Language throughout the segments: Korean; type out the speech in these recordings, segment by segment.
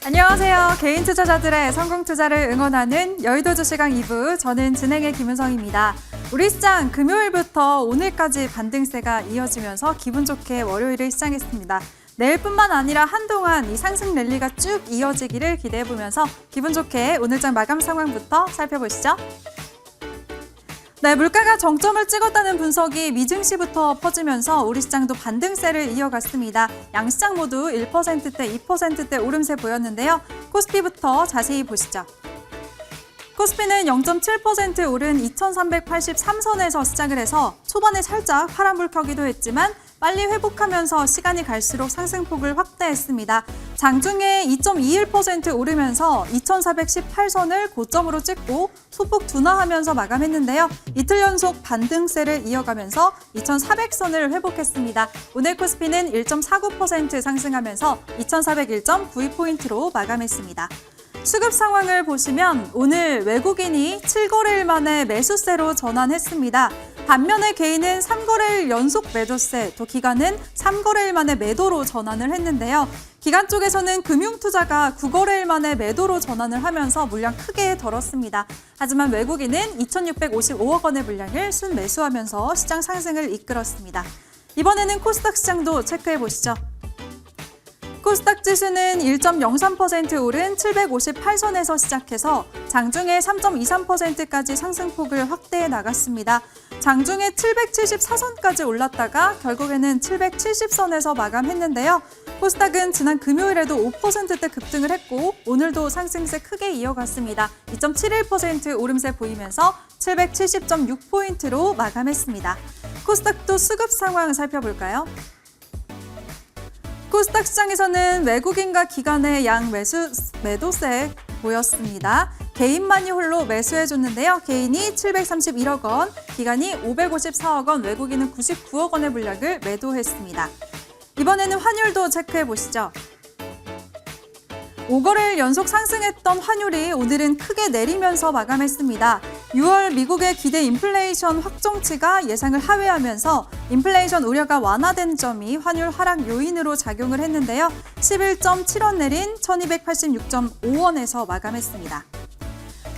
안녕하세요. 개인 투자자들의 성공 투자를 응원하는 여의도 주시강 2부, 저는 진행의 김은성입니다. 우리 시장 금요일부터 오늘까지 반등세가 이어지면서 기분 좋게 월요일을 시작했습니다. 내일뿐만 아니라 한동안 이 상승 랠리가 쭉 이어지기를 기대해보면서 기분 좋게 오늘장 마감 상황부터 살펴보시죠. 네, 물가가 정점을 찍었다는 분석이 미증시부터 퍼지면서 우리 시장도 반등세를 이어갔습니다. 양시장 모두 1%대, 2%대 오름세 보였는데요. 코스피부터 자세히 보시죠. 코스피는 0.7% 오른 2383선에서 시작을 해서 초반에 살짝 파란불 켜기도 했지만 빨리 회복하면서 시간이 갈수록 상승폭을 확대했습니다. 장중에 2.21% 오르면서 2418선을 고점으로 찍고 소폭 둔화하면서 마감했는데요. 이틀 연속 반등세를 이어가면서 2400선을 회복했습니다. 오늘 코스피는 1.49% 상승하면서 2401.92포인트로 마감했습니다. 수급 상황을 보시면 오늘 외국인이 7거래일 만에 매수세로 전환했습니다. 반면에 개인은 3거래일 연속 매도세, 또 기관은 3거래일 만에 매도로 전환을 했는데요. 기관 쪽에서는 금융투자가 9거래일 만에 매도로 전환을 하면서 물량 크게 덜었습니다. 하지만 외국인은 2,655억 원의 물량을 순매수하면서 시장 상승을 이끌었습니다. 이번에는 코스닥 시장도 체크해 보시죠. 코스닥 지수는 1.03% 오른 758선에서 시작해서 장중에 3.23%까지 상승폭을 확대해 나갔습니다. 장중에 774선까지 올랐다가 결국에는 770선에서 마감했는데요. 코스닥은 지난 금요일에도 5%대 급등을 했고 오늘도 상승세 크게 이어갔습니다. 2.71% 오름세 보이면서 770.6포인트로 마감했습니다. 코스닥도 수급 상황 살펴볼까요? 코스닥 시장에서는 외국인과 기관의 매도세 보였습니다. 개인만이 홀로 매수해줬는데요. 개인이 731억 원, 기관이 554억 원, 외국인은 99억 원의 물량을 매도했습니다. 이번에는 환율도 체크해 보시죠. 5거래일 연속 상승했던 환율이 오늘은 크게 내리면서 마감했습니다. 6월 미국의 기대 인플레이션 확정치가 예상을 하회하면서 인플레이션 우려가 완화된 점이 환율 하락 요인으로 작용을 했는데요. 11.7원 내린 1286.5원에서 마감했습니다.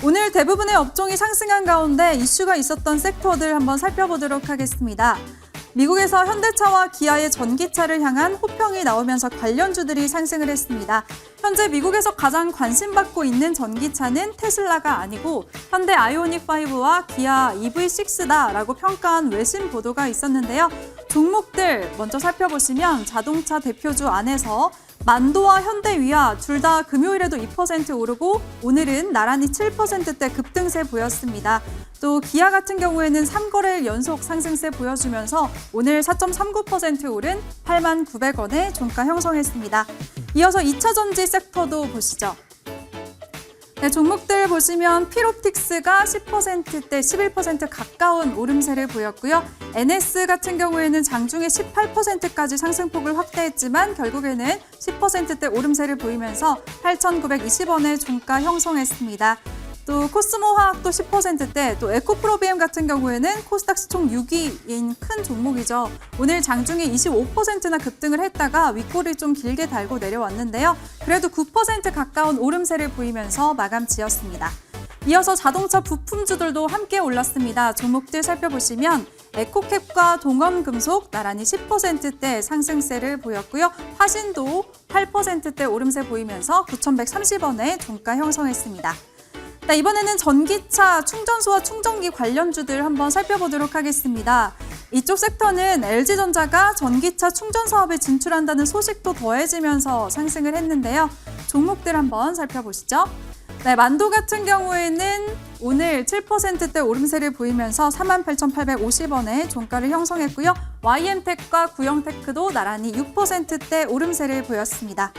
오늘 대부분의 업종이 상승한 가운데 이슈가 있었던 섹터들 한번 살펴보도록 하겠습니다. 미국에서 현대차와 기아의 전기차를 향한 호평이 나오면서 관련주들이 상승을 했습니다. 현재 미국에서 가장 관심받고 있는 전기차는 테슬라가 아니고 현대 아이오닉5와 기아 EV6다라고 평가한 외신 보도가 있었는데요. 종목들 먼저 살펴보시면 자동차 대표주 안에서 만도와 현대위아 둘 다 금요일에도 2% 오르고 오늘은 나란히 7%대 급등세 보였습니다. 또 기아 같은 경우에는 3거래일 연속 상승세 보여주면서 오늘 4.39% 오른 89,900원의 종가 형성했습니다. 이어서 2차 전지 섹터도 보시죠. 네, 종목들 보시면 필옵틱스가 10%대 11% 가까운 오름세를 보였고요. NS 같은 경우에는 장중에 18%까지 상승폭을 확대했지만 결국에는 10%대 오름세를 보이면서 8,920원의 종가 형성했습니다. 또 코스모화학도 10%대, 또 에코프로비엠 같은 경우에는 코스닥 시총 6위인 큰 종목이죠. 오늘 장중에 25%나 급등을 했다가 윗골을 좀 길게 달고 내려왔는데요. 그래도 9% 가까운 오름세를 보이면서 마감 지었습니다. 이어서 자동차 부품주들도 함께 올랐습니다. 종목들 살펴보시면 에코캡과 동원금속 나란히 10%대 상승세를 보였고요. 화신도 8%대 오름세 보이면서 9,130원의 종가 형성했습니다. 네, 이번에는 전기차 충전소와 충전기 관련주들 한번 살펴보도록 하겠습니다. 이쪽 섹터는 LG전자가 전기차 충전 사업에 진출한다는 소식도 더해지면서 상승을 했는데요. 종목들 한번 살펴보시죠. 네, 만도 같은 경우에는 오늘 7%대 오름세를 보이면서 48,850원의 종가를 형성했고요. YM텍과 구형테크도 나란히 6%대 오름세를 보였습니다.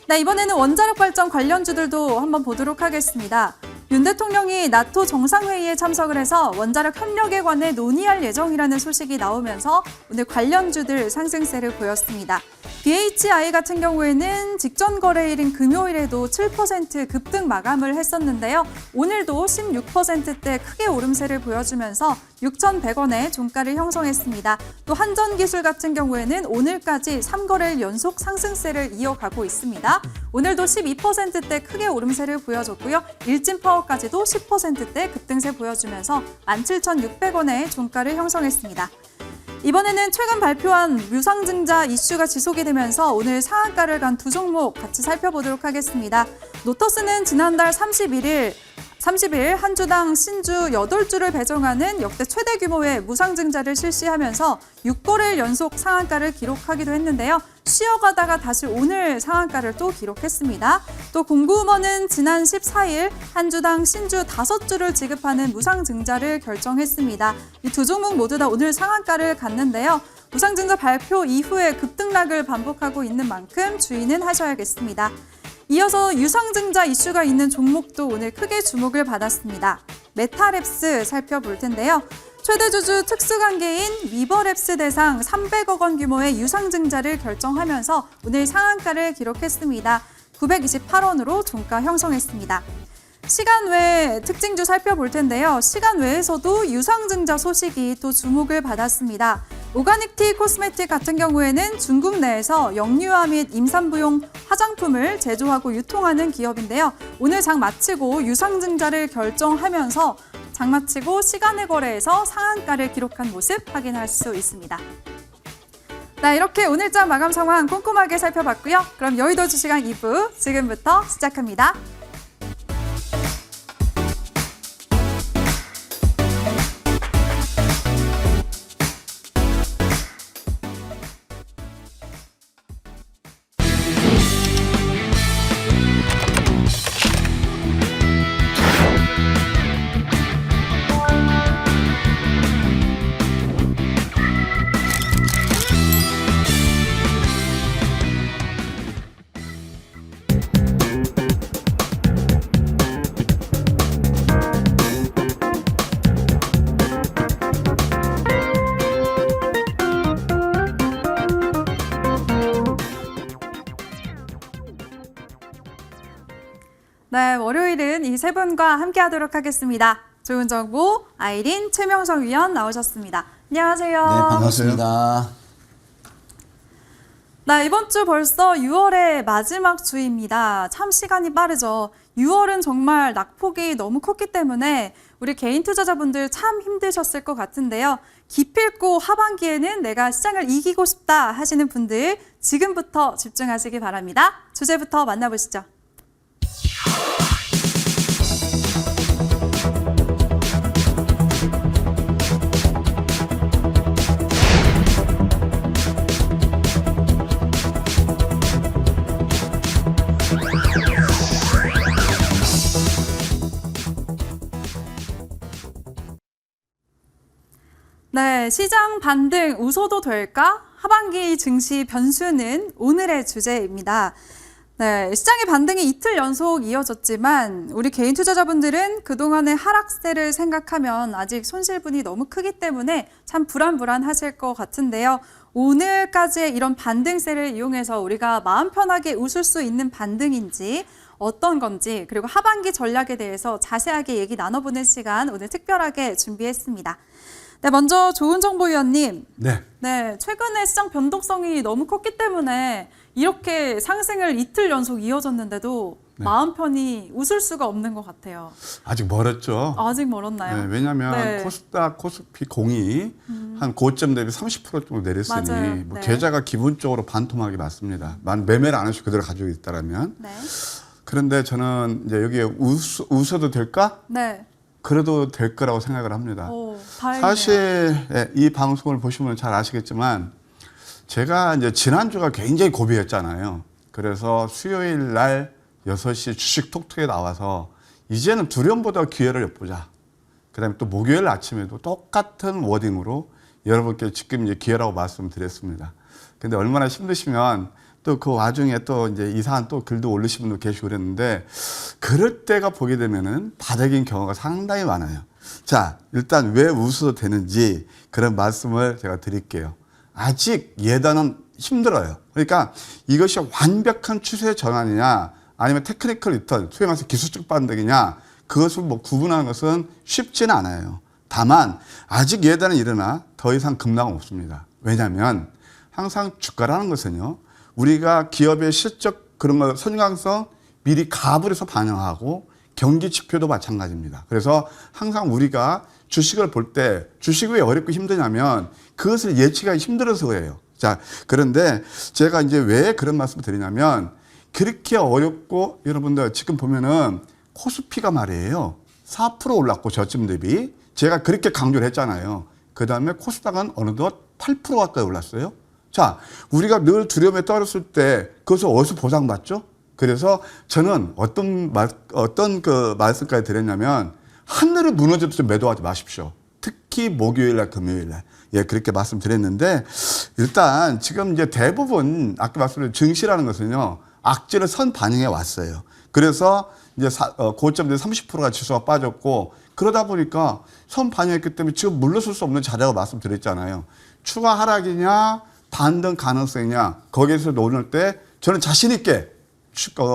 네, 이번에는 원자력 발전 관련주들도 한번 보도록 하겠습니다. 윤 대통령이 나토 정상회의에 참석을 해서 원자력 협력에 관해 논의할 예정이라는 소식이 나오면서 오늘 관련주들 상승세를 보였습니다. BHI 같은 경우에는 직전 거래일인 금요일에도 7% 급등 마감을 했었는데요. 오늘도 16%대 크게 오름세를 보여주면서 6,100원의 종가를 형성했습니다. 또 한전기술 같은 경우에는 오늘까지 3거래일 연속 상승세를 이어가고 있습니다. 오늘도 12%대 크게 오름세를 보여줬고요. 일진파워까지도 10%대 급등세 보여주면서 17,600원의 종가를 형성했습니다. 이번에는 최근 발표한 유상증자 이슈가 지속이 되면서 오늘 상한가를 간 두 종목 같이 살펴보도록 하겠습니다. 노터스는 지난달 30일 한 주당 신주 8주를 배정하는 역대 최대 규모의 무상증자를 실시하면서 6거래일 연속 상한가를 기록하기도 했는데요. 쉬어가다가 다시 오늘 상한가를 또 기록했습니다. 또 공구음원은 지난 14일 한 주당 신주 5주를 지급하는 무상증자를 결정했습니다. 이 두 종목 모두 다 오늘 상한가를 갔는데요. 무상증자 발표 이후에 급등락을 반복하고 있는 만큼 주의는 하셔야겠습니다. 이어서 유상증자 이슈가 있는 종목도 오늘 크게 주목을 받았습니다. 메타랩스 살펴볼 텐데요. 최대 주주 특수관계인 위버랩스 대상 300억 원 규모의 유상증자를 결정하면서 오늘 상한가를 기록했습니다. 928원으로 종가 형성했습니다. 시간 외 특징주 살펴볼 텐데요. 시간 외에서도 유상증자 소식이 또 주목을 받았습니다. 오가닉티 코스메틱 같은 경우에는 중국 내에서 영유아 및 임산부용 화장품을 제조하고 유통하는 기업인데요. 오늘 장 마치고 유상증자를 결정하면서 장 마치고 시간의 거래에서 상한가를 기록한 모습 확인할 수 있습니다. 네, 이렇게 오늘장 마감 상황 꼼꼼하게 살펴봤고요. 그럼 여의도 주시간 2부 지금부터 시작합니다. 네, 월요일은 이 세 분과 함께 하도록 하겠습니다. 좋은 정보, 아이린, 최명성 위원 나오셨습니다. 안녕하세요. 네, 반갑습니다. 네, 이번 주 벌써 6월의 마지막 주입니다. 참 시간이 빠르죠. 6월은 정말 낙폭이 너무 컸기 때문에 우리 개인 투자자분들 참 힘드셨을 것 같은데요. 기필코 하반기에는 내가 시장을 이기고 싶다 하시는 분들 지금부터 집중하시기 바랍니다. 주제부터 만나보시죠. 네, 시장 반등 웃어도 될까? 하반기 증시 변수는 오늘의 주제입니다. 네, 시장의 반등이 이틀 연속 이어졌지만 우리 개인 투자자분들은 그동안의 하락세를 생각하면 아직 손실분이 너무 크기 때문에 참 불안하실 것 같은데요. 오늘까지의 이런 반등세를 이용해서 우리가 마음 편하게 웃을 수 있는 반등인지 어떤 건지 그리고 하반기 전략에 대해서 자세하게 얘기 나눠보는 시간 오늘 특별하게 준비했습니다. 네, 먼저 조은정보위원님. 네, 최근에 시장 변동성이 너무 컸기 때문에 이렇게 상승을 이틀 연속 이어졌는데도 마음 편히 웃을 수가 없는 것 같아요. 아직 멀었죠. 아직 멀었나요? 네, 왜냐하면 코스닥, 코스피 공이 한 고점 대비 30% 정도 내렸으니 맞아요. 뭐 계좌가 기본적으로 반토막이 맞습니다. 매매를 안 하시고 그대로 가지고 있다라면. 네. 그런데 저는 이제 여기에 웃어도 될까? 네. 그래도 될 거라고 생각을 합니다. 오, 다행이네요. 사실 이 방송을 보시면 잘 아시겠지만 제가 이제 지난주가 굉장히 고비였잖아요. 그래서 수요일 날 6시 주식 톡톡에 나와서 이제는 두려움보다 기회를 엿보자. 그다음에 또 목요일 아침에도 똑같은 워딩으로 여러분께 지금 이제 기회라고 말씀드렸습니다. 근데 얼마나 힘드시면 또 그 와중에 또 이제 이상한 또 글도 올리신 분도 계시고 그랬는데 그럴 때가 보게 되면은 바닥인 경우가 상당히 많아요. 자, 일단 왜 웃어도 되는지 그런 말씀을 제가 드릴게요. 아직 예단은 힘들어요. 그러니까 이것이 완벽한 추세 전환이냐 아니면 테크니컬 리턴, 소위 말해서 기술적 반등이냐 그것을 뭐 구분하는 것은 쉽지는 않아요. 다만 아직 예단은 일어나 더 이상 급락은 없습니다. 왜냐하면 항상 주가라는 것은요. 우리가 기업의 실적 그런 거 선강성 미리 가압을 해서 반영하고 경기 지표도 마찬가지입니다. 그래서 항상 우리가 주식을 볼 때 주식이 왜 어렵고 힘드냐면 그것을 예측하기 힘들어서 그래요. 자, 그런데 제가 이제 왜 그런 말씀을 드리냐면 그렇게 어렵고 여러분들 지금 보면은 코스피가 말이에요. 4% 올랐고 저점 대비 제가 그렇게 강조를 했잖아요. 그 다음에 코스닥은 어느덧 8% 가까이 올랐어요. 자, 우리가 늘 두려움에 떨었을 때 그것을 어디서 보상받죠? 그래서 저는 어떤 말씀까지 드렸냐면 하늘을 무너져도 좀 매도하지 마십시오. 특히 목요일날, 금요일날. 예, 그렇게 말씀드렸는데 일단 지금 이제 대부분 아까 말씀드린 증시라는 것은요. 악재를 선 반영해 왔어요. 그래서 이제 고점 대 30%가 지수가 빠졌고 그러다 보니까 선 반영했기 때문에 지금 물러설 수 없는 자리라고 말씀드렸잖아요. 추가 하락이냐 반등 가능성이냐 거기에서 노릴 때 저는 자신 있게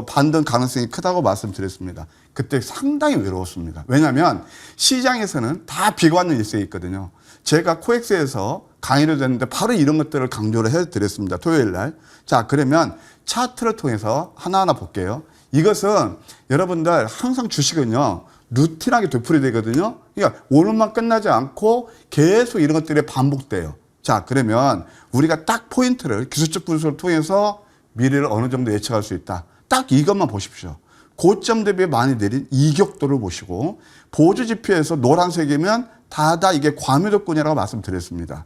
반등 가능성이 크다고 말씀드렸습니다. 그때 상당히 외로웠습니다. 왜냐하면 시장에서는 다 비관론 일색이 있거든요. 제가 코엑스에서 강의를 했는데 바로 이런 것들을 강조를 해드렸습니다. 토요일 날. 자, 그러면 차트를 통해서 하나하나 볼게요. 이것은 여러분들 항상 주식은요. 루틴하게 되풀이되거든요. 그러니까 오늘만 끝나지 않고 계속 이런 것들이 반복돼요. 자, 그러면 우리가 딱 포인트를 기술적 분석을 통해서 미래를 어느 정도 예측할 수 있다. 딱 이것만 보십시오. 고점 대비 많이 내린 이격도를 보시고 보조 지표에서 노란색이면 다다 이게 과매도권이라고 말씀드렸습니다.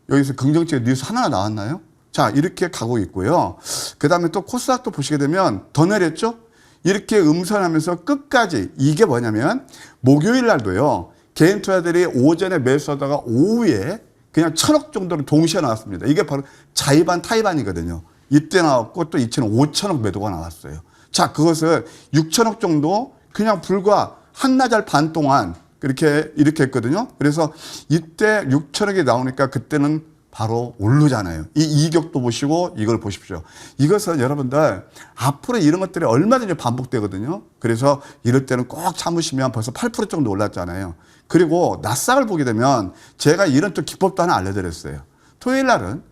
여기서 긍정적 뉴스 하나 나왔나요? 자, 이렇게 가고 있고요. 그 다음에 또 코스닥도 보시게 되면 더 내렸죠? 이렇게 음선하면서 끝까지 이게 뭐냐면 목요일 날도요. 개인 투자들이 오전에 매수하다가 오후에 그냥 1,000억 정도로 동시에 나왔습니다. 이게 바로 자이반 타이반이거든요. 이때 나왔고 또 5천억 매도가 나왔어요. 자, 그것을 6천억 정도 그냥 불과 한나절 반 동안 이렇게 했거든요. 그래서 이때 6천억이 나오니까 그때는 바로 오르잖아요. 이 이격도 보시고 이걸 보십시오. 이것은 여러분들 앞으로 이런 것들이 얼마든지 반복되거든요. 그래서 이럴 때는 꼭 참으시면 벌써 8% 정도 올랐잖아요. 그리고 나스닥을 보게 되면 제가 이런 또 기법도 하나 알려드렸어요. 토요일 날은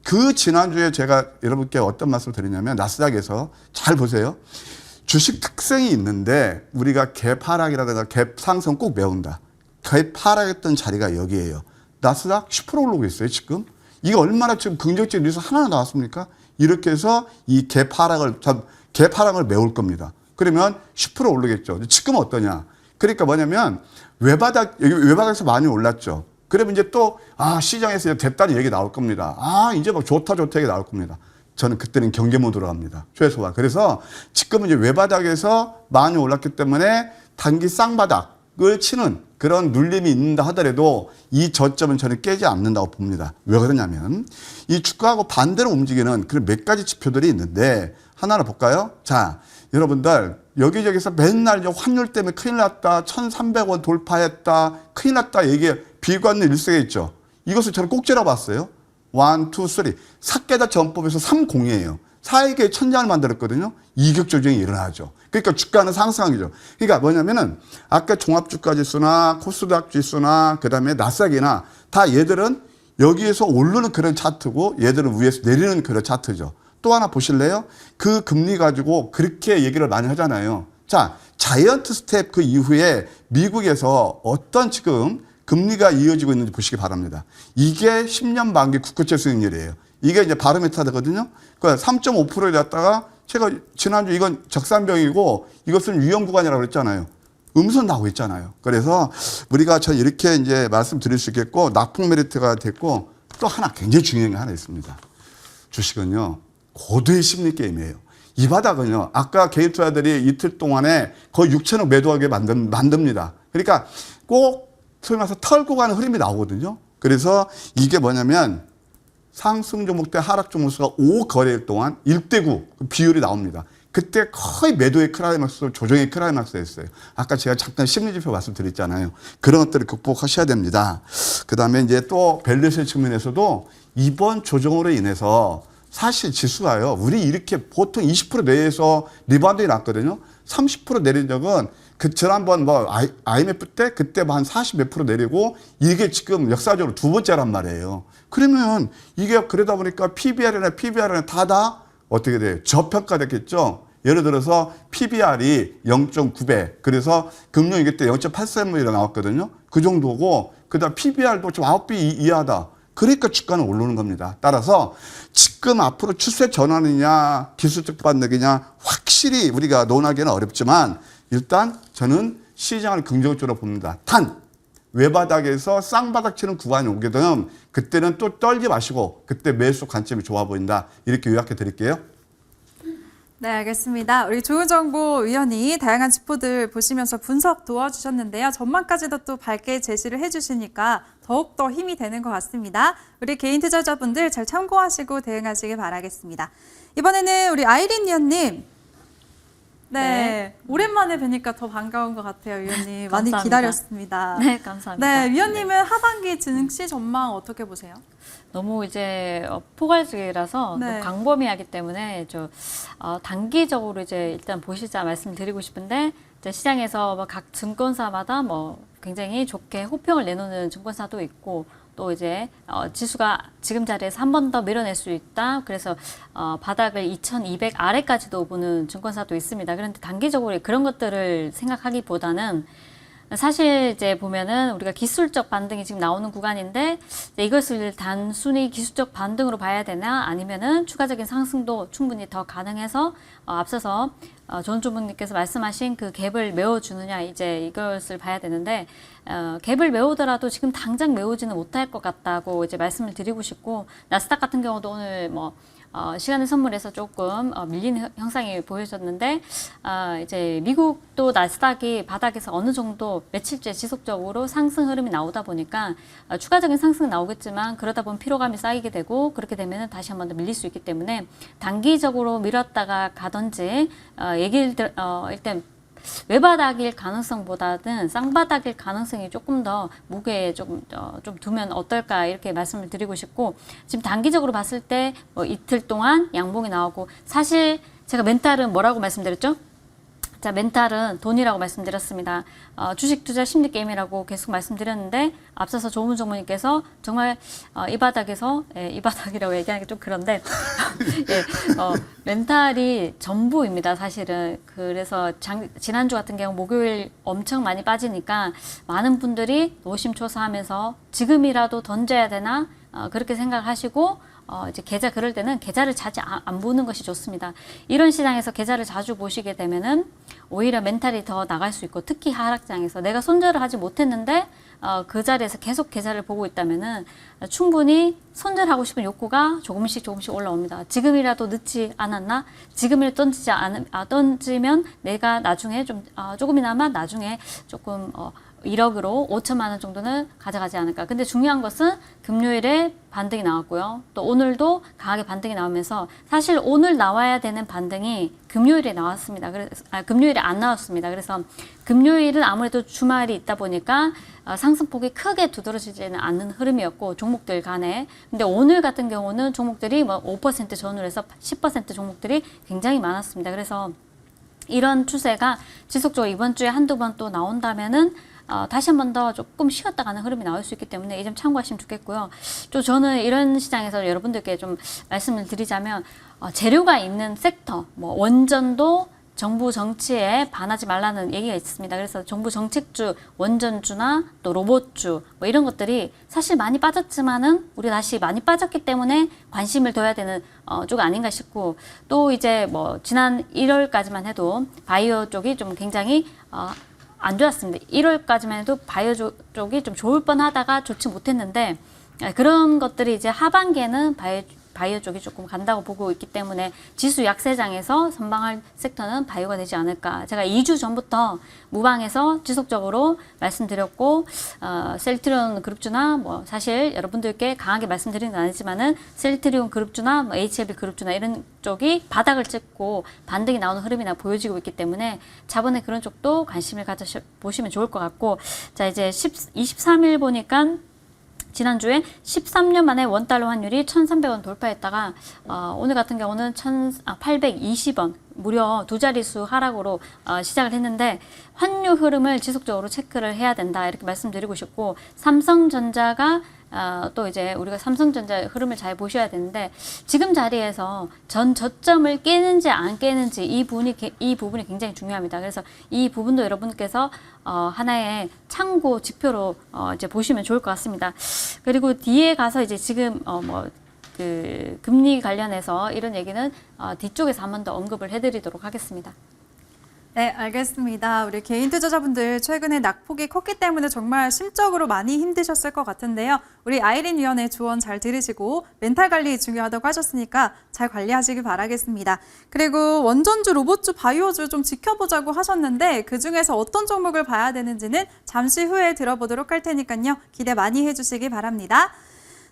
그 지난주에 제가 여러분께 어떤 말씀을 드리냐면 나스닥에서 잘 보세요. 주식 특성이 있는데 우리가 갭 하락이라든가 갭 상승 꼭 배운다. 갭 하락했던 자리가 여기예요. 나스닥 10% 오르고 있어요, 지금. 이게 얼마나 지금 긍정적 뉴스 하나 나왔습니까? 이렇게 해서 이 갭 하락을 메울 겁니다. 그러면 10% 오르겠죠. 지금 어떠냐? 그러니까 뭐냐면 외바닥에서 많이 올랐죠. 그러면 이제 또, 시장에서 이제 됐다는 얘기 나올 겁니다. 이제 막 좋다 얘기 나올 겁니다. 저는 그때는 경계 모드로 갑니다. 최소한. 그래서 지금은 이제 외바닥에서 많이 올랐기 때문에 단기 쌍바닥을 치는 그런 눌림이 있는다 하더라도 이 저점은 저는 깨지 않는다고 봅니다. 왜 그러냐면 이 주가하고 반대로 움직이는 그런 몇 가지 지표들이 있는데 하나를 볼까요? 자, 여러분들 여기저기서 맨날 환율 때문에 큰일 났다. 1,300원 돌파했다. 큰일 났다. 얘기에 비관론 일색에 있죠. 이것을 저는 꼭지라 봤어요. 1, 2, 3. 사케다 전법에서 3공이에요. 4에게 천장을 만들었거든요. 이격 조정이 일어나죠. 그러니까 주가는 상승하기죠. 그러니까 뭐냐면은 아까 종합주가 지수나 코스닥 지수나 그다음에 나스닥이나 다 얘들은 여기에서 오르는 그런 차트고 얘들은 위에서 내리는 그런 차트죠. 또 하나 보실래요? 그 금리 가지고 그렇게 얘기를 많이 하잖아요. 자, 자이언트 스텝 그 이후에 미국에서 어떤 지금 금리가 이어지고 있는지 보시기 바랍니다. 이게 10년 만기 국고채 수익률이에요. 이게 이제 바로메타거든요. 그러니까 3.5%에 났다가 제가 지난주 이건 적산병이고 이것은 위험 구간이라고 그랬잖아요. 음선 나오고 있잖아요. 그래서 우리가 저 이렇게 이제 말씀드릴 수 있겠고 낙폭 메리트가 됐고 또 하나 굉장히 중요한 게 하나 있습니다. 주식은요. 고도의 심리 게임이에요. 이 바닥은요. 아까 개인 투자들이 이틀 동안에 거의 6천억 매도하게 만듭니다. 그러니까 꼭 소위 말해서 털고 가는 흐름이 나오거든요. 그래서 이게 뭐냐면 상승 종목 대 하락 종목 수가 5거래일 동안 1대9 비율이 나옵니다. 그때 거의 매도의 클라이막스, 조정의 클라이막스였어요. 아까 제가 잠깐 심리지표 말씀드렸잖아요. 그런 것들을 극복하셔야 됩니다. 그 다음에 이제 또 밸류에이션 측면에서도 이번 조정으로 인해서 사실 지수가요. 우리 이렇게 보통 20% 내에서 리바운딩이 났거든요. 30% 내린 적은 그 지난번 뭐 IMF 때 그때 한 40 몇 프로 내리고 이게 지금 역사적으로 두 번째란 말이에요. 그러면 이게 그러다 보니까 PBR이나 다 어떻게 돼요? 저평가됐겠죠. 예를 들어서 PBR이 0.9배. 그래서 금융위기 때 0.83배가 나왔거든요. 그 정도고 그다음 PBR도 좀 9배 이하다. 그러니까 주가는 오르는 겁니다. 따라서 지금 앞으로 추세 전환이냐 기술적 반등이냐 확실히 우리가 논하기는 어렵지만 일단 저는 시장을 긍정적으로 봅니다. 단 외바닥에서 쌍바닥 치는 구간이 오게 되면 그때는 또 떨지 마시고 그때 매수 관점이 좋아 보인다. 이렇게 요약해 드릴게요. 네, 알겠습니다. 우리 조은정보 위원이 다양한 지표들 보시면서 분석 도와주셨는데요. 전망까지도 또 밝게 제시를 해주시니까 더욱더 힘이 되는 것 같습니다. 우리 개인 투자자분들 잘 참고하시고 대응하시길 바라겠습니다. 이번에는 우리 아이린 위원님. 네, 오랜만에 뵈니까 더 반가운 것 같아요, 위원님. 많이 감사합니다. 기다렸습니다. 네, 감사합니다. 네, 위원님은 하반기 증시 전망 어떻게 보세요? 너무 이제 포괄적이라서 네. 너무 광범위하기 때문에 단기적으로 이제 일단 보시자 말씀드리고 싶은데 이제 시장에서 뭐 각 증권사마다 뭐 굉장히 좋게 호평을 내놓는 증권사도 있고 또 이제 지수가 지금 자리에서 한 번 더 밀어낼 수 있다. 그래서 바닥을 2200 아래까지도 보는 증권사도 있습니다. 그런데 단기적으로 그런 것들을 생각하기보다는 사실 이제 보면은 우리가 기술적 반등이 지금 나오는 구간인데 이것을 단순히 기술적 반등으로 봐야 되나 아니면은 추가적인 상승도 충분히 더 가능해서 앞서서 전 주무님께서 말씀하신 그 갭을 메워주느냐 이제 이것을 봐야 되는데 갭을 메우더라도 지금 당장 메우지는 못할 것 같다고 이제 말씀을 드리고 싶고 나스닥 같은 경우도 오늘 뭐 시간을 선물해서 조금 밀린 형상이 보여졌는데 이제 미국도 나스닥이 바닥에서 어느 정도 며칠째 지속적으로 상승 흐름이 나오다 보니까 추가적인 상승은 나오겠지만 그러다 보면 피로감이 쌓이게 되고 그렇게 되면 다시 한 번 더 밀릴 수 있기 때문에 단기적으로 밀었다가 가든지 일단 외바닥일 가능성보다는 쌍바닥일 가능성이 조금 더 무게에 좀 두면 어떨까 이렇게 말씀을 드리고 싶고 지금 단기적으로 봤을 때 뭐 이틀 동안 양봉이 나오고 사실 제가 멘탈은 뭐라고 말씀드렸죠? 자, 멘탈은 돈이라고 말씀드렸습니다. 주식 투자 심리 게임이라고 계속 말씀드렸는데 앞서서 조문 정모님께서 정말 이 바닥에서 이 바닥이라고 얘기하는 게 좀 그런데 예, 멘탈이 전부입니다. 사실은 그래서 지난주 같은 경우 목요일 엄청 많이 빠지니까 많은 분들이 노심초사하면서 지금이라도 던져야 되나 그렇게 생각하시고 이제 계좌 그럴 때는 계좌를 자주 안 보는 것이 좋습니다. 이런 시장에서 계좌를 자주 보시게 되면은 오히려 멘탈이 더 나갈 수 있고 특히 하락장에서 내가 손절을 하지 못했는데 그 자리에서 계속 계좌를 보고 있다면은 충분히 손절하고 싶은 욕구가 조금씩 올라옵니다. 지금이라도 늦지 않았나? 지금이라도 던지면 내가 나중에 조금이나마 나중에 조금 1억으로 5천만 원 정도는 가져가지 않을까. 근데 중요한 것은 금요일에 반등이 나왔고요. 또 오늘도 강하게 반등이 나오면서 사실 오늘 나와야 되는 반등이 금요일에 나왔습니다. 금요일에 안 나왔습니다. 그래서 금요일은 아무래도 주말이 있다 보니까 상승폭이 크게 두드러지지는 않는 흐름이었고 종목들 간에. 근데 오늘 같은 경우는 종목들이 뭐 5% 전후로 해서 10% 종목들이 굉장히 많았습니다. 그래서 이런 추세가 지속적으로 이번 주에 한두 번 또 나온다면은 다시 한 번 더 조금 쉬었다 가는 흐름이 나올 수 있기 때문에 이 점 참고하시면 좋겠고요. 또 저는 이런 시장에서 여러분들께 좀 말씀을 드리자면 재료가 있는 섹터, 뭐 원전도 정부 정치에 반하지 말라는 얘기가 있습니다. 그래서 정부 정책주, 원전주나 또 로봇주 뭐 이런 것들이 사실 많이 빠졌지만은 우리 다시 많이 빠졌기 때문에 관심을 둬야 되는 쪽 아닌가 싶고 또 이제 뭐 지난 1월까지만 해도 바이오 쪽이 좀 굉장히 안 좋았습니다. 1월까지만 해도 바이오 쪽이 좀 좋을 뻔하다가 좋지 못했는데 그런 것들이 이제 하반기에는 바이오 쪽이 조금 간다고 보고 있기 때문에 지수 약세장에서 선방할 섹터는 바이오가 되지 않을까. 제가 2주 전부터 무방에서 지속적으로 말씀드렸고 셀트리온 그룹주나 뭐 사실 여러분들께 강하게 말씀드리는 건 아니지만은 셀트리온 그룹주나 뭐 HLB 그룹주나 이런 쪽이 바닥을 찍고 반등이 나오는 흐름이나 보여지고 있기 때문에 자본의 그런 쪽도 관심을 가져 보시면 좋을 것 같고 자 이제 23일 보니까 지난주에 13년 만에 원달러 환율이 1,300원 돌파했다가 오늘 같은 경우는 1,820원 무려 두 자릿수 하락으로 시작을 했는데 환율 흐름을 지속적으로 체크를 해야 된다 이렇게 말씀드리고 싶고 삼성전자가 또 이제 우리가 삼성전자 흐름을 잘 보셔야 되는데 지금 자리에서 전 저점을 깨는지 안 깨는지 이 부분이 굉장히 중요합니다. 그래서 이 부분도 여러분께서 하나의 참고 지표로 이제 보시면 좋을 것 같습니다. 그리고 뒤에 가서 이제 지금 그 금리 관련해서 이런 얘기는 뒤쪽에서 한 번 더 언급을 해드리도록 하겠습니다. 네, 알겠습니다. 우리 개인 투자자분들 최근에 낙폭이 컸기 때문에 정말 심적으로 많이 힘드셨을 것 같은데요. 우리 아이린 위원의 조언 잘 들으시고 멘탈 관리 중요하다고 하셨으니까 잘 관리하시길 바라겠습니다. 그리고 원전주, 로봇주, 바이오주 좀 지켜보자고 하셨는데 그중에서 어떤 종목을 봐야 되는지는 잠시 후에 들어보도록 할 테니까요. 기대 많이 해주시기 바랍니다.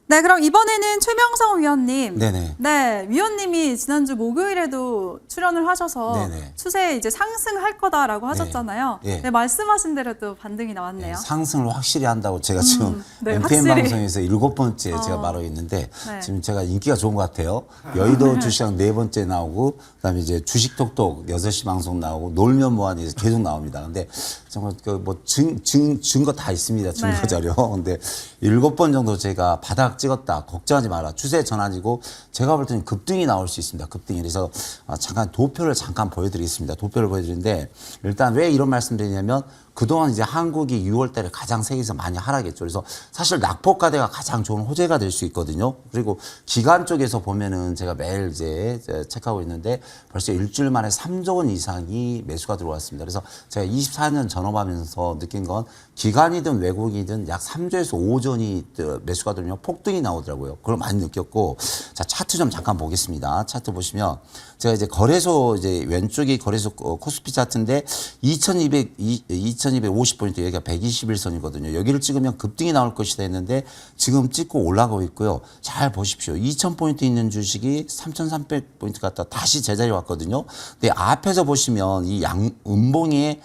네, 그럼 이번에는 최명성 위원님. 네네. 네, 위원님이 지난주 목요일에도 출연을 하셔서 네네. 추세 이제 상승할 거다라고 하셨잖아요. 네. 네, 말씀하신 대로 또 반등이 나왔네요. 네, 상승을 확실히 한다고 제가 지금 네, MPN 확실히. 방송에서 7번째 제가 말하고 있는데 네. 지금 제가 인기가 좋은 것 같아요. 여의도 주시장 4번째 나오고 그다음에 이제 주식톡톡 6시 방송 나오고 놀면 뭐하니 계속 나옵니다. 근데 정말 뭐 증거 다 있습니다. 증거 네. 자료. 근데 7번 정도 제가 바닥 찍었다. 걱정하지 마라. 추세 전환이고 제가 볼 때는 급등이 나올 수 있습니다. 급등이. 그래서 잠깐 도표를 잠깐 보여드리겠습니다. 도표를 보여드리는데 일단 왜 이런 말씀 드리냐면 그동안 이제 한국이 6월 달에 가장 세계에서 많이 하락했죠. 그래서 사실 낙폭가대가 가장 좋은 호재가 될 수 있거든요. 그리고 기관 쪽에서 보면은 제가 매일 이제 체크하고 있는데 벌써 일주일 만에 3조 원 이상이 매수가 들어왔습니다. 그래서 제가 24년 전업하면서 느낀 건 기관이든 외국이든 약 3조에서 5조 원이 매수가 들면 폭등이 나오더라고요. 그걸 많이 느꼈고 자, 차트 좀 잠깐 보겠습니다. 차트 보시면 제가 이제 거래소 이제 왼쪽이 거래소 코스피 차트인데 2250포인트 여기가 121선이거든요. 여기를 찍으면 급등이 나올 것이다 했는데 지금 찍고 올라가고 있고요. 잘 보십시오. 2000포인트 있는 주식이 3300포인트 갔다 다시 제자리에 왔거든요. 근데 앞에서 보시면 이 음봉에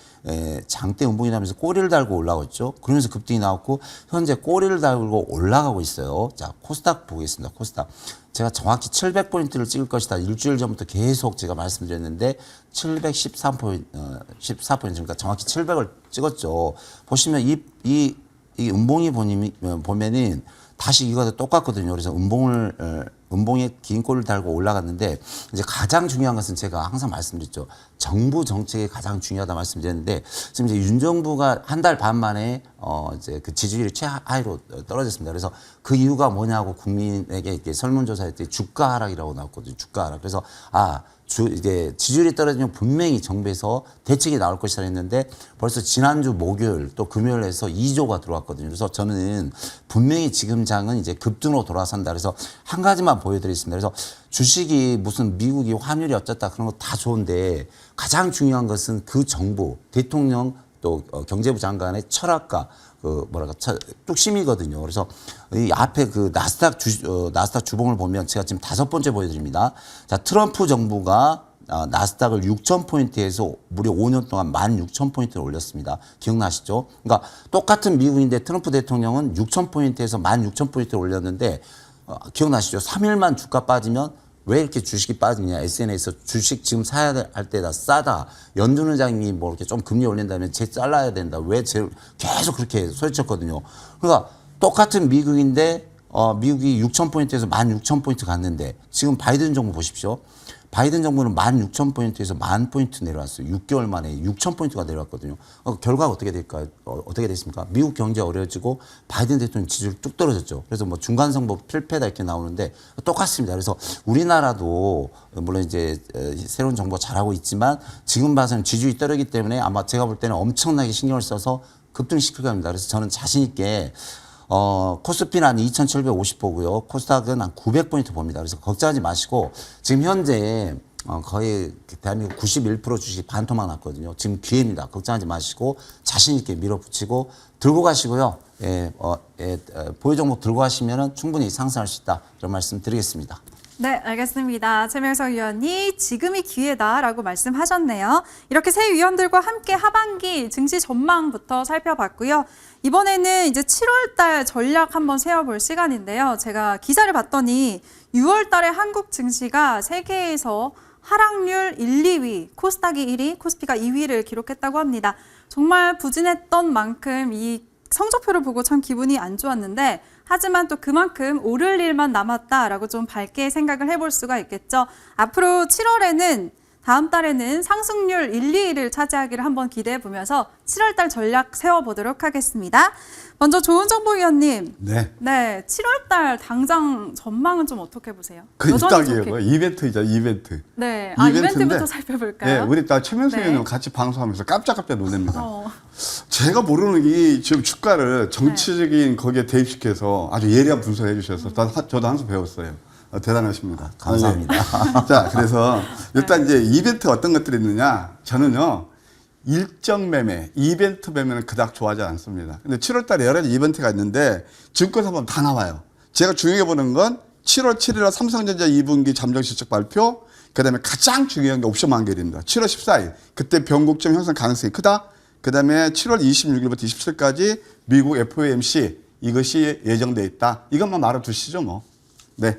장대 음봉이 나면서 꼬리를 달고 올라가고 있죠. 그러면서 급등이 나왔고 현재 꼬리를 달고 올라가고 있어요. 자, 코스닥 보겠습니다. 코스닥. 제가 정확히 700포인트를 찍을 것이다. 일주일 전부터 계속 제가 말씀드렸는데 713포인트, 14포인트, 그러니까 정확히 700을 찍었죠. 보시면 이 음봉이 보면은 다시 이거도 똑같거든요. 그래서 음봉에 긴 꼬리를 달고 올라갔는데 이제 가장 중요한 것은 제가 항상 말씀드렸죠. 정부 정책이 가장 중요하다 말씀드렸는데 지금 이제 윤 정부가 한 달 반 만에 이제 그 지지율이 최하위로 떨어졌습니다. 그래서 그 이유가 뭐냐고 국민에게 이렇게 설문조사했더니 주가 하락이라고 나왔거든요. 주가 하락. 그래서 이제 지지율이 떨어지면 분명히 정부에서 대책이 나올 것이라 했는데 벌써 지난주 목요일 또 금요일에서 2조가 들어왔거든요. 그래서 저는 분명히 지금 장은 이제 급등으로 돌아선다. 그래서 한 가지만 보여드리겠습니다. 그래서 주식이 무슨 미국이 환율이 어쩌다 그런 거 다 좋은데 가장 중요한 것은 그 정부, 대통령 또 경제부 장관의 철학과 뚝심이거든요. 그래서 이 앞에 그 나스닥 주봉을 보면 제가 지금 5번째 보여드립니다. 자, 트럼프 정부가 나스닥을 6,000포인트에서 무려 5년 동안 16,000포인트를 올렸습니다. 기억나시죠? 그러니까 똑같은 미국인데 트럼프 대통령은 6,000포인트에서 16,000포인트를 올렸는데 기억나시죠? 3일만 주가 빠지면 왜 이렇게 주식이 빠지냐. SNS에서 주식 지금 사야 할 때다 싸다. 연준 의장이 뭐 이렇게 좀 금리 올린다면 쟤 잘라야 된다. 왜 쟤 계속 그렇게 소리쳤거든요. 그러니까 똑같은 미국인데 미국이 6,000포인트에서 16,000포인트 갔는데 지금 바이든 정부 보십시오. 바이든 정부는 16,000포인트에서 10,000포인트 내려왔어요. 6개월 만에 6,000포인트가 내려왔거든요. 결과가 어떻게 될까요? 어떻게 됐습니까? 미국 경제 어려워지고 바이든 대통령 지지율 뚝 떨어졌죠. 그래서 뭐 중간선거 필패다 이렇게 나오는데 똑같습니다. 그래서 우리나라도 물론 이제 새로운 정부가 잘하고 있지만 지금 봐서는 지지율이 떨어지기 때문에 아마 제가 볼 때는 엄청나게 신경을 써서 급등시킬 겁니다. 그래서 저는 자신 있게 코스피는 한 2,750보고요. 코스닥은 한 900포인트 봅니다. 그래서 걱정하지 마시고 지금 현재 거의 대한민국 91% 주식이 반토막 났거든요. 지금 기회입니다. 걱정하지 마시고 자신 있게 밀어붙이고 들고 가시고요. 보유 종목 들고 가시면은 충분히 상승할 수 있다. 이런 말씀 드리겠습니다. 네, 알겠습니다. 최명석 위원이 지금이 기회다라고 말씀하셨네요. 이렇게 새 위원들과 함께 하반기 증시 전망부터 살펴봤고요. 이번에는 이제 7월 달 전략 한번 세워볼 시간인데요. 제가 기사를 봤더니 6월 달에 한국 증시가 세계에서 하락률 1, 2위, 코스닥이 1위, 코스피가 2위를 기록했다고 합니다. 정말 부진했던 만큼 이 성적표를 보고 참 기분이 안 좋았는데 하지만 또 그만큼 오를 일만 남았다라고 좀 밝게 생각을 해볼 수가 있겠죠. 앞으로 7월에는 다음 달에는 상승률 1, 2위를 차지하기를 한번 기대해 보면서 7월 달 전략 세워보도록 하겠습니다. 먼저 조은정보위원님. 네. 네, 7월 달 당장 전망은 좀 어떻게 보세요? 그 여전히 딱이에요. 좋게. 이벤트이죠, 이벤트. 네, 이벤트인데, 이벤트부터 살펴볼까요? 네, 우리 딸 최명수 네. 의원님 같이 방송하면서 깜짝깜짝 놀랍니다. 어, 제가 모르는 이 지금 주가를 정치적인 거기에 대입시켜서 아주 예리한 분석을 해주셔서 저도 한 수 배웠어요. 대단하십니다. 감사합니다. 아, 예. 자, 그래서 일단 이제 이벤트 어떤 것들이 있느냐? 저는요, 일정 매매, 이벤트 매매는 그닥 좋아하지 않습니다. 근데 7월 달에 여러 가지 이벤트가 있는데 증권사 보면 다 나와요. 제가 중요해 보는 건 7월 7일 날 삼성전자 2분기 잠정 실적 발표, 그 다음에 가장 중요한 게 옵션 만기일입니다. 7월 14일. 그때 변곡점 형성 가능성이 크다. 그 다음에 7월 26일부터 27일까지 미국 FOMC 이것이 예정돼 있다. 이것만 말아두시죠, 뭐. 네.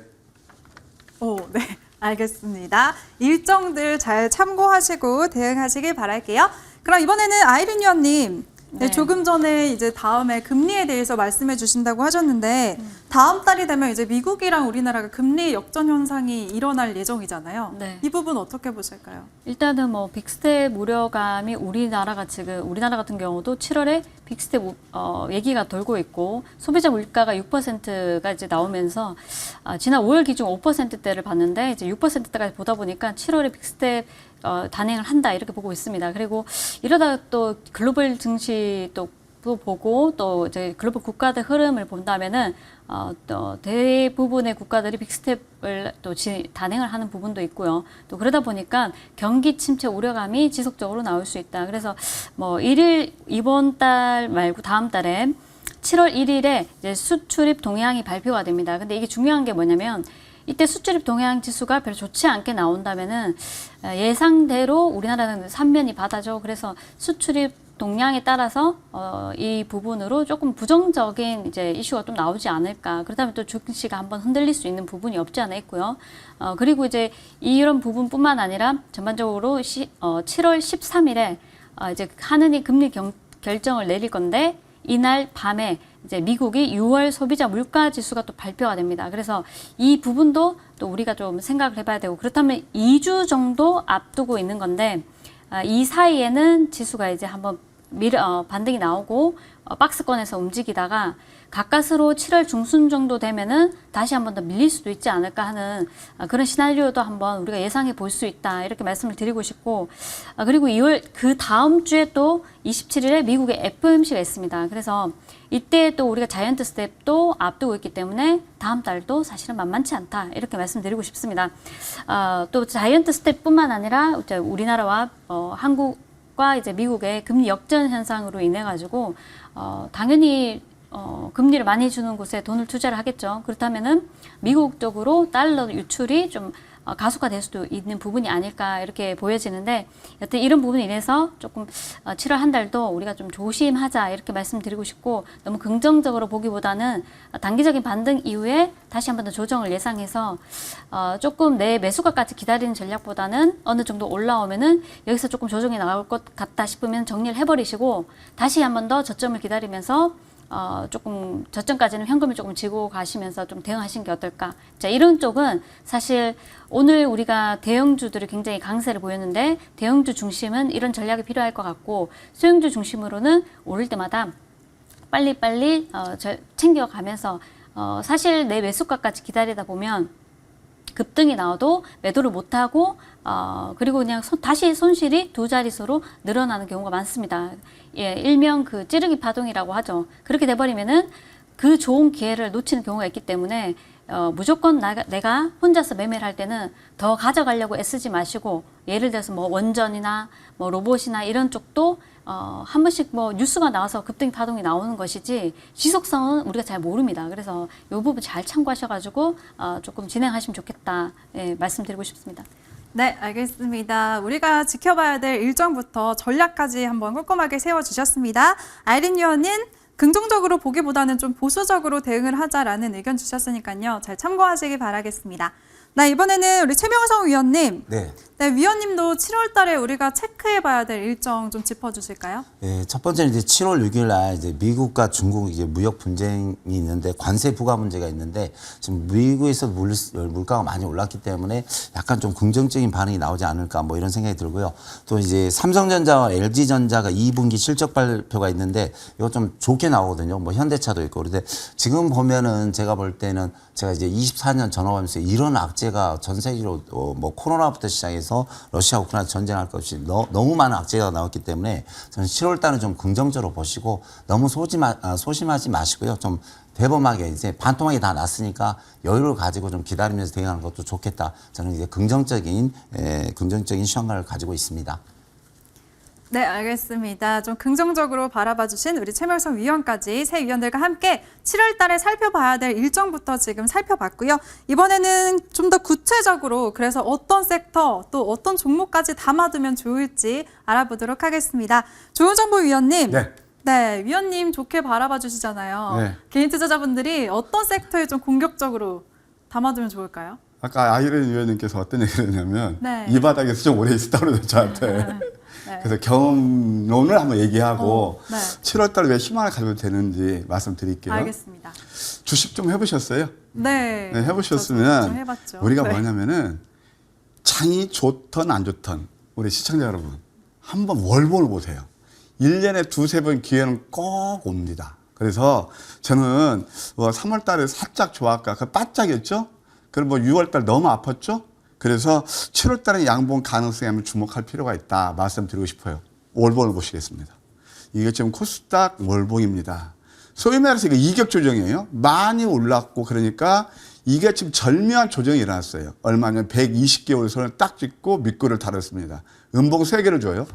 오, 네, 알겠습니다. 일정들 잘 참고하시고 대응하시길 바랄게요. 그럼 이번에는 아이린 위원님, 네, 네. 조금 전에 이제 다음에 금리에 대해서 말씀해 주신다고 하셨는데 다음 달이 되면 이제 미국이랑 우리나라가 금리 역전 현상이 일어날 예정이잖아요. 네. 이 부분 어떻게 보실까요? 일단은 뭐 빅스텝 우려감이 우리나라 같은 경우도 7월에 빅스텝 얘기가 돌고 있고 소비자 물가가 6%가 이제 나오면서 지난 5월 기준 5%대를 봤는데 이제 6%대까지 보다 보니까 7월에 빅스텝 단행을 한다 이렇게 보고 있습니다. 그리고 이러다 또 글로벌 증시 또 보고 또 이제 글로벌 국가들 흐름을 본다면은 또 대부분의 국가들이 빅스텝을 또 단행을 하는 부분도 있고요. 또 그러다 보니까 경기 침체 우려감이 지속적으로 나올 수 있다. 그래서 뭐 이번 달 말고 다음 달에 7월 1일에 이제 수출입 동향이 발표가 됩니다. 근데 이게 중요한 게 뭐냐면 이때 수출입 동향 지수가 별로 좋지 않게 나온다면은 예상대로 우리나라는 3면이 바다죠. 그래서 수출입 동향에 따라서 이 부분으로 조금 부정적인 이제 이슈가 좀 나오지 않을까. 그렇다면 또 증시가 한번 흔들릴 수 있는 부분이 없지 않아 있고요. 그리고 이제 이런 부분뿐만 아니라 전반적으로 7월 13일에 이제 하느니 금리 결정을 내릴 건데 이날 밤에 이제 미국이 6월 소비자 물가 지수가 또 발표가 됩니다. 그래서 이 부분도 또 우리가 좀 생각을 해봐야 되고 그렇다면 2주 정도 앞두고 있는 건데 이 사이에는 지수가 이제 한번 반등이 나오고 박스권에서 움직이다가 가까스로 7월 중순 정도 되면은 다시 한번 더 밀릴 수도 있지 않을까 하는 그런 시나리오도 한번 우리가 예상해 볼 수 있다 이렇게 말씀을 드리고 싶고 그리고 2월 그 다음 주에 또 27일에 미국의 FOMC가 있습니다. 그래서 이때 또 우리가 자이언트 스텝도 앞두고 있기 때문에 다음 달도 사실은 만만치 않다 이렇게 말씀드리고 싶습니다. 또 자이언트 스텝뿐만 아니라 우리나라와 한국과 이제 미국의 금리 역전 현상으로 인해 가지고 당연히 금리를 많이 주는 곳에 돈을 투자를 하겠죠. 그렇다면은 미국 쪽으로 달러 유출이 좀 가속화될 수도 있는 부분이 아닐까 이렇게 보여지는데 여튼 이런 부분에 인해서 조금 7월 한 달도 우리가 좀 조심하자 이렇게 말씀드리고 싶고 너무 긍정적으로 보기보다는 단기적인 반등 이후에 다시 한 번 더 조정을 예상해서 조금 내 매수가까지 기다리는 전략보다는 어느 정도 올라오면은 여기서 조금 조정이 나올 것 같다 싶으면 정리를 해버리시고 다시 한 번 더 저점을 기다리면서 조금 저점까지는 현금을 조금 쥐고 가시면서 좀 대응하시는 게 어떨까. 자, 이런 쪽은 사실 오늘 우리가 대형주들이 굉장히 강세를 보였는데 대형주 중심은 이런 전략이 필요할 것 같고 소형주 중심으로는 오를 때마다 빨리빨리 챙겨가면서 사실 내 매수가까지 기다리다 보면 급등이 나와도 매도를 못하고 그리고 그냥 다시 손실이 두 자릿수로 늘어나는 경우가 많습니다. 예, 일명 그 찌르기 파동이라고 하죠. 그렇게 돼버리면은 그 좋은 기회를 놓치는 경우가 있기 때문에 무조건 내가 혼자서 매매를 할 때는 더 가져가려고 애쓰지 마시고 예를 들어서 뭐 원전이나 뭐 로봇이나 이런 쪽도 한 번씩 뭐 뉴스가 나와서 급등 파동이 나오는 것이지 지속성은 우리가 잘 모릅니다. 그래서 이 부분 잘 참고하셔가지고 조금 진행하시면 좋겠다 말씀드리고 싶습니다. 네, 알겠습니다. 우리가 지켜봐야 될 일정부터 전략까지 한번 꼼꼼하게 세워주셨습니다. 아이린 위원님, 긍정적으로 보기보다는 좀 보수적으로 대응을 하자라는 의견 주셨으니까요. 잘 참고하시기 바라겠습니다. 네, 이번에는 우리 최명성 위원님. 네. 네, 위원님도 7월 달에 우리가 체크해봐야 될 일정 좀 짚어주실까요? 네, 첫 번째는 이제 7월 6일 날 이제 미국과 중국 이제 무역 분쟁이 있는데 관세 부과 문제가 있는데 지금 미국에서 물가가 많이 올랐기 때문에 약간 좀 긍정적인 반응이 나오지 않을까 뭐 이런 생각이 들고요. 또 이제 삼성전자와 LG전자가 2분기 실적 발표가 있는데 이거 좀 좋게 나오거든요. 뭐 현대차도 있고. 그런데 지금 보면은 제가 볼 때는 제가 이제 24년 전업하면서 이런 악재가 전 세계로 뭐 코로나부터 시작해서 러시아 우크라이나 전쟁할 것 없이 너무 많은 악재가 나왔기 때문에 저는 7월 달은 좀 긍정적으로 보시고 너무 소심하지 마시고요. 좀 대범하게 이제 반토막이 다 났으니까 여유를 가지고 좀 기다리면서 대응하는 것도 좋겠다. 저는 이제 긍정적인 시각을 가지고 있습니다. 네, 알겠습니다. 좀 긍정적으로 바라봐 주신 우리 최명성 위원까지 새 위원들과 함께 7월 달에 살펴봐야 될 일정부터 지금 살펴봤고요. 이번에는 좀 더 구체적으로 그래서 어떤 섹터 또 어떤 종목까지 담아두면 좋을지 알아보도록 하겠습니다. 조은정보 위원님. 네. 네, 위원님 좋게 바라봐 주시잖아요. 네. 개인 투자자분들이 어떤 섹터에 좀 공격적으로 담아두면 좋을까요? 아까 아이린 위원님께서 어떤 얘기를 했냐면 네. 이 바닥에서 좀 오래 있었다고 그러죠, 저한테. 네. 그래서 경험론을 한번 얘기하고 네. 7월 달에 왜 희망을 가져도 되는지 말씀드릴게요. 알겠습니다. 주식 좀 해보셨어요? 네. 네, 좀 해보셨으면 해봤죠. 우리가 네. 뭐냐면은 장이 좋던 안 좋던 우리 시청자 여러분 한번 월봉을 보세요. 1년에 두세 번 기회는 꼭 옵니다. 그래서 저는 3월 달에 살짝 좋았까? 그 바짝이었죠? 그리고 뭐 6월 달 너무 아팠죠? 그래서 7월 달에 양봉 가능성에 한번 주목할 필요가 있다 말씀드리고 싶어요. 월봉을 보시겠습니다. 이게 지금 코스닥 월봉입니다. 소위 말해서 이거 이격 조정이에요. 많이 올랐고 그러니까 이게 지금 절묘한 조정이 일어났어요. 얼마 전 120개월 선을 딱 찍고 밑구를 달았습니다. 음봉 3개를 줘요.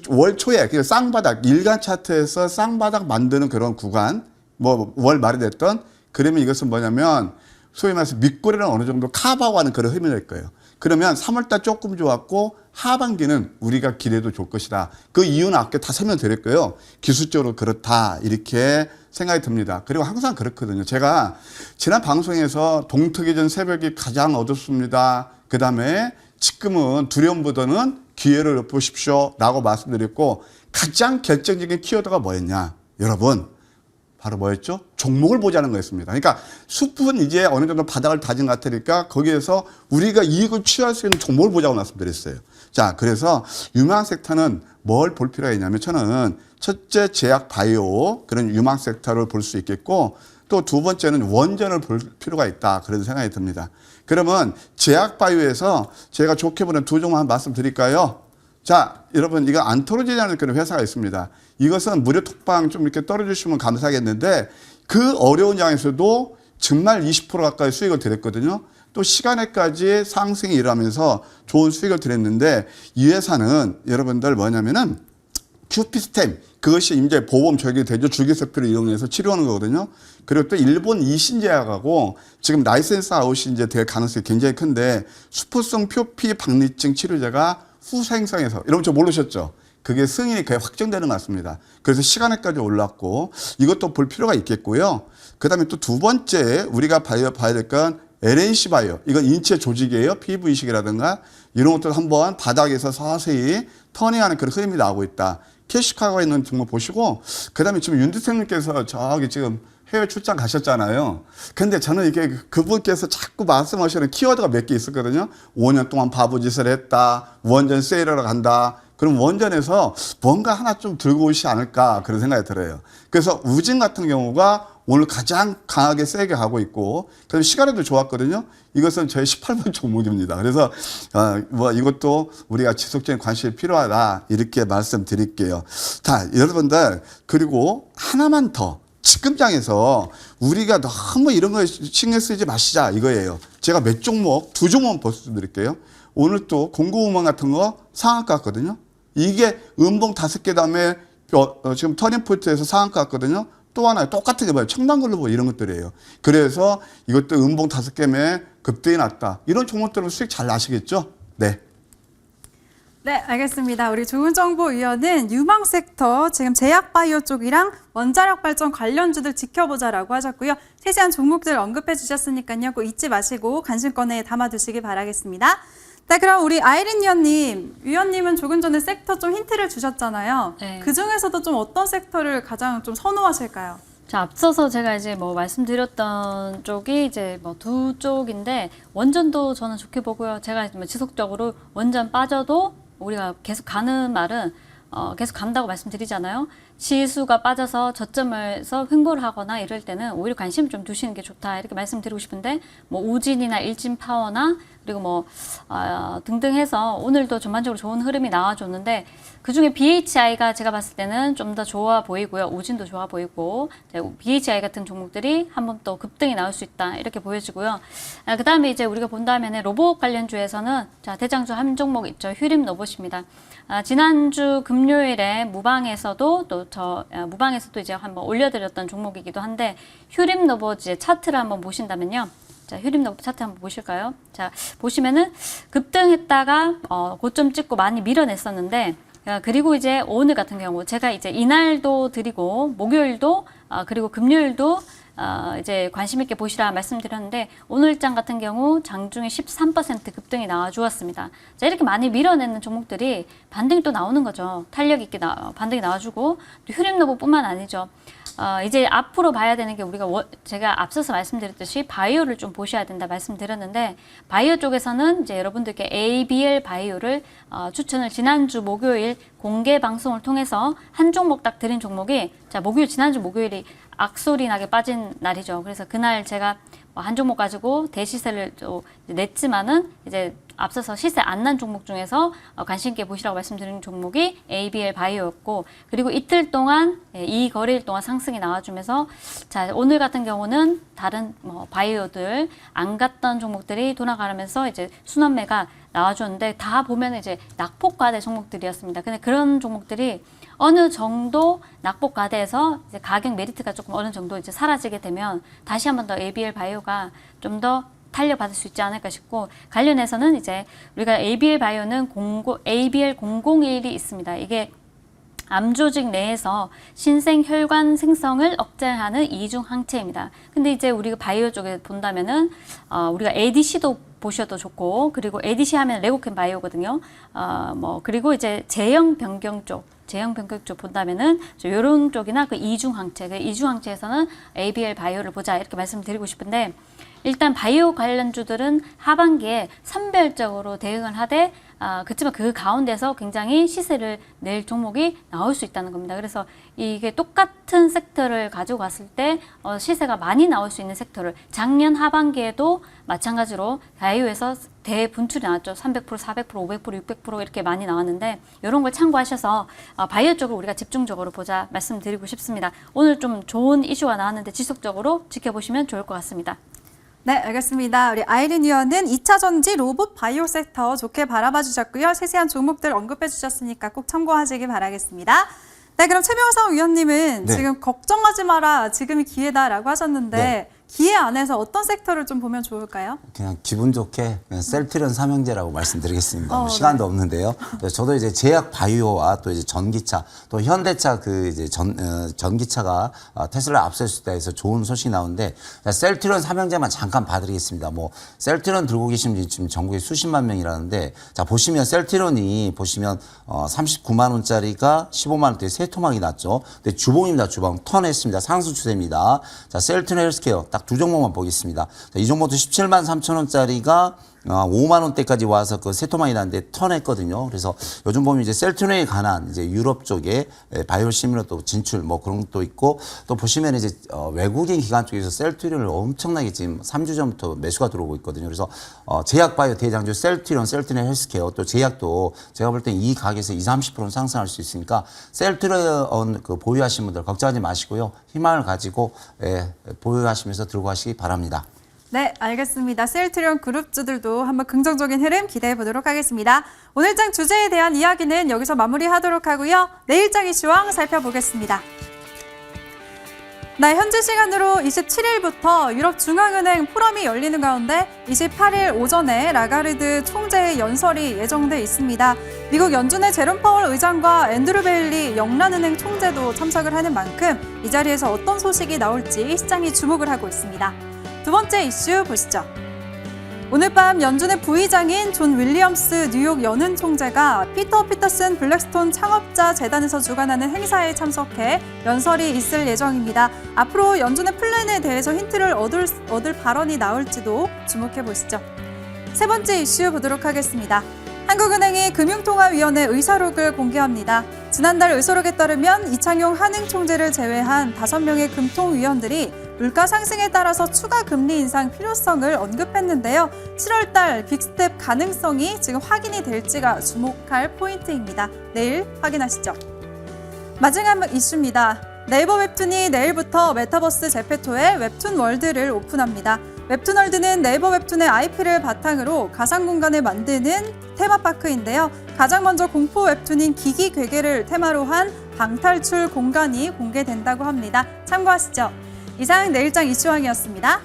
월 초에 그 쌍바닥 일간 차트에서 쌍바닥 만드는 그런 구간 뭐 월 말이 됐던 그러면 이것은 뭐냐면 소위 말해서 밑꼬리는 어느 정도 커버하고 하는 그런 흐름이 될 거예요. 그러면 3월달 조금 좋았고 하반기는 우리가 기대도 좋을 것이다. 그 이유는 아까 다 설명드렸고요. 기술적으로 그렇다 이렇게 생각이 듭니다. 그리고 항상 그렇거든요. 제가 지난 방송에서 동트기 전 새벽이 가장 어둡습니다. 그다음에 지금은 두려움보다는 기회를 보십시오 라고 말씀드렸고 가장 결정적인 키워드가 뭐였냐. 여러분 바로 뭐였죠? 종목을 보자는 거였습니다. 그러니까 숲은 이제 어느 정도 바닥을 다진 것 같으니까 거기에서 우리가 이익을 취할 수 있는 종목을 보자고 말씀드렸어요. 자, 그래서 유망 섹터는 뭘 볼 필요가 있냐면 저는 첫째 제약 바이오 그런 유망 섹터를 볼 수 있겠고 또 두 번째는 원전을 볼 필요가 있다. 그런 생각이 듭니다. 그러면 제약 바이오에서 제가 좋게 보는 두 종목 한번 말씀드릴까요? 자, 여러분 이거 안토로지라는 그런 회사가 있습니다. 이것은 무료 톡방 좀 이렇게 떨어주시면 감사하겠는데 그 어려운 양에서도 정말 20% 가까이 수익을 드렸거든요. 또 시간에까지 상승이 일어나면서 좋은 수익을 드렸는데 이 회사는 여러분들 뭐냐면은 큐피스템 그것이 이제 보험 저기 대조 줄기세포를 이용해서 치료하는 거거든요. 그리고 또 일본 이신제약하고 지금 라이센스 아웃이 이제 될 가능성이 굉장히 큰데 수포성 표피 박리증 치료제가 후생성에서 여러분 저 모르셨죠? 그게 승인이 거의 확정되는 것 같습니다. 그래서 시간에까지 올랐고 이것도 볼 필요가 있겠고요. 그다음에 또 두 번째 우리가 봐야 될 건 LNC 바이오. 이건 인체 조직이에요. 피부 이식이라든가 이런 것들 한번 바닥에서 서서히 터닝하는 그런 흐름이 나오고 있다. 캐시카가 있는 종목 보시고 그다음에 지금 윤두생님께서 저기 지금 해외 출장 가셨잖아요. 근데 저는 이게 그분께서 자꾸 말씀하시는 키워드가 몇 개 있었거든요. 5년 동안 바보짓을 했다. 원전 세일하러 간다. 그럼 원전에서 뭔가 하나 좀 들고 오시지 않을까 그런 생각이 들어요. 그래서 우진 같은 경우가 오늘 가장 강하게 세게 가고 있고 그다음에 시간에도 좋았거든요. 이것은 저의 18번 종목입니다. 그래서 뭐 이것도 우리가 지속적인 관심이 필요하다 이렇게 말씀드릴게요. 자, 여러분들 그리고 하나만 더 지금장에서 우리가 너무 이런 거에 신경 쓰지 마시자 이거예요. 제가 몇 종목, 2종목만 말씀드릴게요. 오늘 또 공고음원 같은 거 상한가 같거든요. 이게 음봉 5개 다음에 지금 터닝포인트에서 상한가 같거든요. 또 하나 똑같은 게 뭐예요? 청담글로벌 이런 것들이에요. 그래서 이것도 음봉 5개면 급등이 났다. 이런 종목들은 수익 잘 나시겠죠? 네. 네, 알겠습니다. 우리 조은정보위원은 유망 섹터, 지금 제약바이오 쪽이랑 원자력 발전 관련주들 지켜보자라고 하셨고요. 세세한 종목들 언급해 주셨으니까요. 꼭 잊지 마시고 관심권에 담아두시기 바라겠습니다. 네, 그럼 우리 아이린 위원님은 조금 전에 섹터 좀 힌트를 주셨잖아요. 네. 그 중에서도 좀 어떤 섹터를 가장 좀 선호하실까요? 자, 앞서서 제가 이제 뭐 말씀드렸던 쪽이 이제 뭐 두 쪽인데 원전도 저는 좋게 보고요. 제가 뭐 지속적으로 원전 빠져도 우리가 계속 가는 말은 계속 간다고 말씀드리잖아요. 지수가 빠져서 저점에서 횡보를 하거나 이럴 때는 오히려 관심을 좀 두시는 게 좋다 이렇게 말씀드리고 싶은데 뭐 우진이나 일진파워나 그리고 뭐 등등 해서 오늘도 전반적으로 좋은 흐름이 나와줬는데 그중에 BHI가 제가 봤을 때는 좀 더 좋아 보이고요. 우진도 좋아 보이고 BHI 같은 종목들이 한번 또 급등이 나올 수 있다 이렇게 보여지고요. 그 다음에 이제 우리가 본다면 로봇 관련주에서는 자 대장주 한 종목 있죠. 휴림 로봇입니다. 지난주 금요일에 무방에서도 무방에서도 이제 한번 올려드렸던 종목이기도 한데 휴림 로봇의 차트를 한번 보신다면요. 자, 휴림 로봇 차트 한번 보실까요? 자, 보시면은 급등했다가 고점 찍고 많이 밀어냈었는데 그리고 이제 오늘 같은 경우 제가 이제 이날도 드리고 목요일도 그리고 금요일도 이제 관심 있게 보시라 말씀드렸는데 오늘장 같은 경우 장중에 13% 급등이 나와 주었습니다. 자, 이렇게 많이 밀어내는 종목들이 반등이 또 나오는 거죠. 탄력 있게 반등이 나와주고 또 휴림로봇뿐만 아니죠. 이제 앞으로 봐야 되는 게 우리가 제가 앞서서 말씀드렸듯이 바이오를 좀 보셔야 된다 말씀드렸는데 바이오 쪽에서는 이제 여러분들께 ABL 바이오를 추천을 지난주 목요일 공개 방송을 통해서 한 종목 딱 드린 종목이 자 지난주 목요일이 악소리 나게 빠진 날이죠. 그래서 그날 제가 한 종목 가지고 대시세를 또 냈지만은 이제 앞서서 시세 안 난 종목 중에서 관심 있게 보시라고 말씀드린 종목이 ABL 바이오였고 그리고 이틀 동안 이 거래일 동안 상승이 나와주면서 자 오늘 같은 경우는 다른 바이오들 안 갔던 종목들이 돌아가면서 이제 순환매가 나와줬는데 다 보면 이제 낙폭과대 종목들이었습니다. 근데 그런 종목들이 어느 정도 낙폭과대에서 이제 가격 메리트가 조금 어느 정도 이제 사라지게 되면 다시 한 번 더 ABL 바이오가 좀 더 탄력받을 수 있지 않을까 싶고 관련해서는 이제 우리가 ABL 바이오는 ABL 001이 있습니다. 이게 암 조직 내에서 신생 혈관 생성을 억제하는 이중 항체입니다. 근데 이제 우리가 바이오 쪽에 본다면은 우리가 ADC도 보셔도 좋고 그리고 ADC 하면 레고캠 바이오거든요. 그리고 이제 제형 변경 쪽 본다면은 이런 쪽이나 그 이중 항체, 그 이중 항체에서는 ABL 바이오를 보자 이렇게 말씀드리고 싶은데 일단 바이오 관련주들은 하반기에 선별적으로 대응을 하되 그렇지만 그 가운데서 굉장히 시세를 낼 종목이 나올 수 있다는 겁니다. 그래서 이게 똑같은 섹터를 가지고 갔을 때 시세가 많이 나올 수 있는 섹터를 작년 하반기에도 마찬가지로 바이오에서 대분출이 나왔죠. 300%, 400%, 500%, 600% 이렇게 많이 나왔는데 이런 걸 참고하셔서 바이오 쪽을 우리가 집중적으로 보자 말씀드리고 싶습니다. 오늘 좀 좋은 이슈가 나왔는데 지속적으로 지켜보시면 좋을 것 같습니다. 네, 알겠습니다. 우리 아이린 위원은 2차 전지 로봇 바이오 섹터 좋게 바라봐 주셨고요. 세세한 종목들 언급해 주셨으니까 꼭 참고하시기 바라겠습니다. 네, 그럼 최명성 위원님은 네. 지금 걱정하지 마라, 지금이 기회다라고 하셨는데 네. 기회 안에서 어떤 섹터를 좀 보면 좋을까요? 그냥 기분 좋게 그냥 셀트리온 삼형제라고 말씀드리겠습니다. 뭐 네. 시간도 없는데요. 저도 이제 제약 바이오와 또 이제 전기차, 또 현대차 그 이제 전기차가 테슬라 앞설 수 있다 해서 좋은 소식이 나오는데 셀트리온 삼형제만 잠깐 봐드리겠습니다. 뭐 셀트리온 들고 계신 분이 지금 전국에 수십만 명이라는데 자 보시면 셀트리온이 보시면 39만 원짜리가 15만 원대에 세 토막이 났죠. 근데 주봉입니다. 주봉 턴했습니다. 상승 추세입니다. 자 셀트리온 헬스케어 딱 두 종목만 보겠습니다. 자, 이 종목도 17만 3천 원짜리가 5만 원대까지 와서 그 세토마이드한테 턴했거든요. 그래서 요즘 보면 이제 셀트론에 관한 이제 유럽 쪽에 바이오시밀러 또 진출 뭐 그런 것도 있고 또 보시면 이제 외국인 기관 쪽에서 셀트론을 엄청나게 지금 3주 전부터 매수가 들어오고 있거든요. 그래서 제약 바이오 대장주 셀트론 헬스케어 또 제약도 제가 볼 때 이 가격에서 20-30% 상승할 수 있으니까 셀트론 그 보유하신 분들 걱정하지 마시고요. 희망을 가지고 보유하시면서 들고 가시기 바랍니다. 네, 알겠습니다. 셀트리온 그룹주들도 한번 긍정적인 흐름 기대해 보도록 하겠습니다. 오늘장 주제에 대한 이야기는 여기서 마무리하도록 하고요. 내일장 이슈왕 살펴보겠습니다. 네, 현지 시간으로 27일부터 유럽중앙은행 포럼이 열리는 가운데 28일 오전에 라가르드 총재의 연설이 예정돼 있습니다. 미국 연준의 제롬 파월 의장과 앤드루 베일리 영란은행 총재도 참석을 하는 만큼 이 자리에서 어떤 소식이 나올지 시장이 주목을 하고 있습니다. 두 번째 이슈 보시죠. 오늘 밤 연준의 부의장인 존 윌리엄스 뉴욕 연은 총재가 피터 피터슨 블랙스톤 창업자 재단에서 주관하는 행사에 참석해 연설이 있을 예정입니다. 앞으로 연준의 플랜에 대해서 힌트를 얻을 발언이 나올지도 주목해 보시죠. 세 번째 이슈 보도록 하겠습니다. 한국은행이 금융통화위원회 의사록을 공개합니다. 지난달 의사록에 따르면 이창용 한흥 총재를 제외한 5명의 금통위원들이 물가 상승에 따라서 추가 금리 인상 필요성을 언급했는데요. 7월 달 빅스텝 가능성이 지금 확인이 될지가 주목할 포인트입니다. 내일 확인하시죠. 마지막 이슈입니다. 네이버 웹툰이 내일부터 메타버스 제페토에 웹툰 월드를 오픈합니다. 웹툰 월드는 네이버 웹툰의 IP를 바탕으로 가상 공간을 만드는 테마파크인데요. 가장 먼저 공포 웹툰인 기기괴계를 테마로 한 방탈출 공간이 공개된다고 합니다. 참고하시죠. 이상 내일장 이슈왕이었습니다.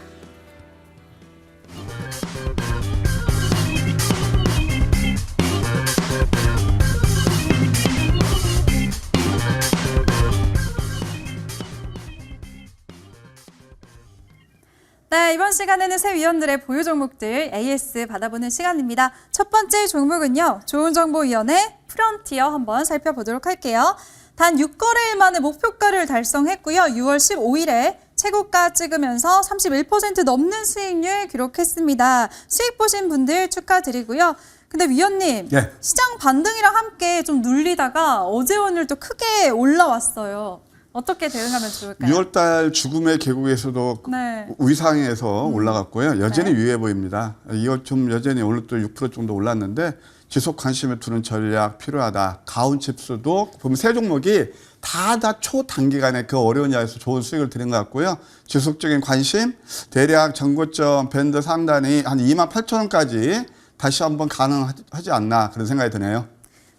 네, 이번 시간에는 새 위원들의 보유 종목들 AS 받아보는 시간입니다. 첫 번째 종목은요. 좋은정보위원회 프론티어 한번 살펴보도록 할게요. 단 6거래일 만에 목표가를 달성했고요. 6월 15일에 최고가 찍으면서 31% 넘는 수익률 기록했습니다. 수익 보신 분들 축하드리고요. 근데 위원님, 예. 시장 반등이랑 함께 좀 눌리다가 어제 오늘 또 크게 올라왔어요. 어떻게 대응하면 좋을까요? 6월달 죽음의 계곡에서도 네. 위상에서 올라갔고요. 여전히 네. 유효해 보입니다. 이거 좀 여전히 오늘 또 6% 정도 올랐는데 지속 관심을 두는 전략 필요하다. 가온칩스도 보면 세 종목이 다 초단기간에 그 어려운 야에서 좋은 수익을 드린 것 같고요. 지속적인 관심, 대략 전고점 밴드 상단이 한 28,000원까지 다시 한번 가능하지 않나 그런 생각이 드네요.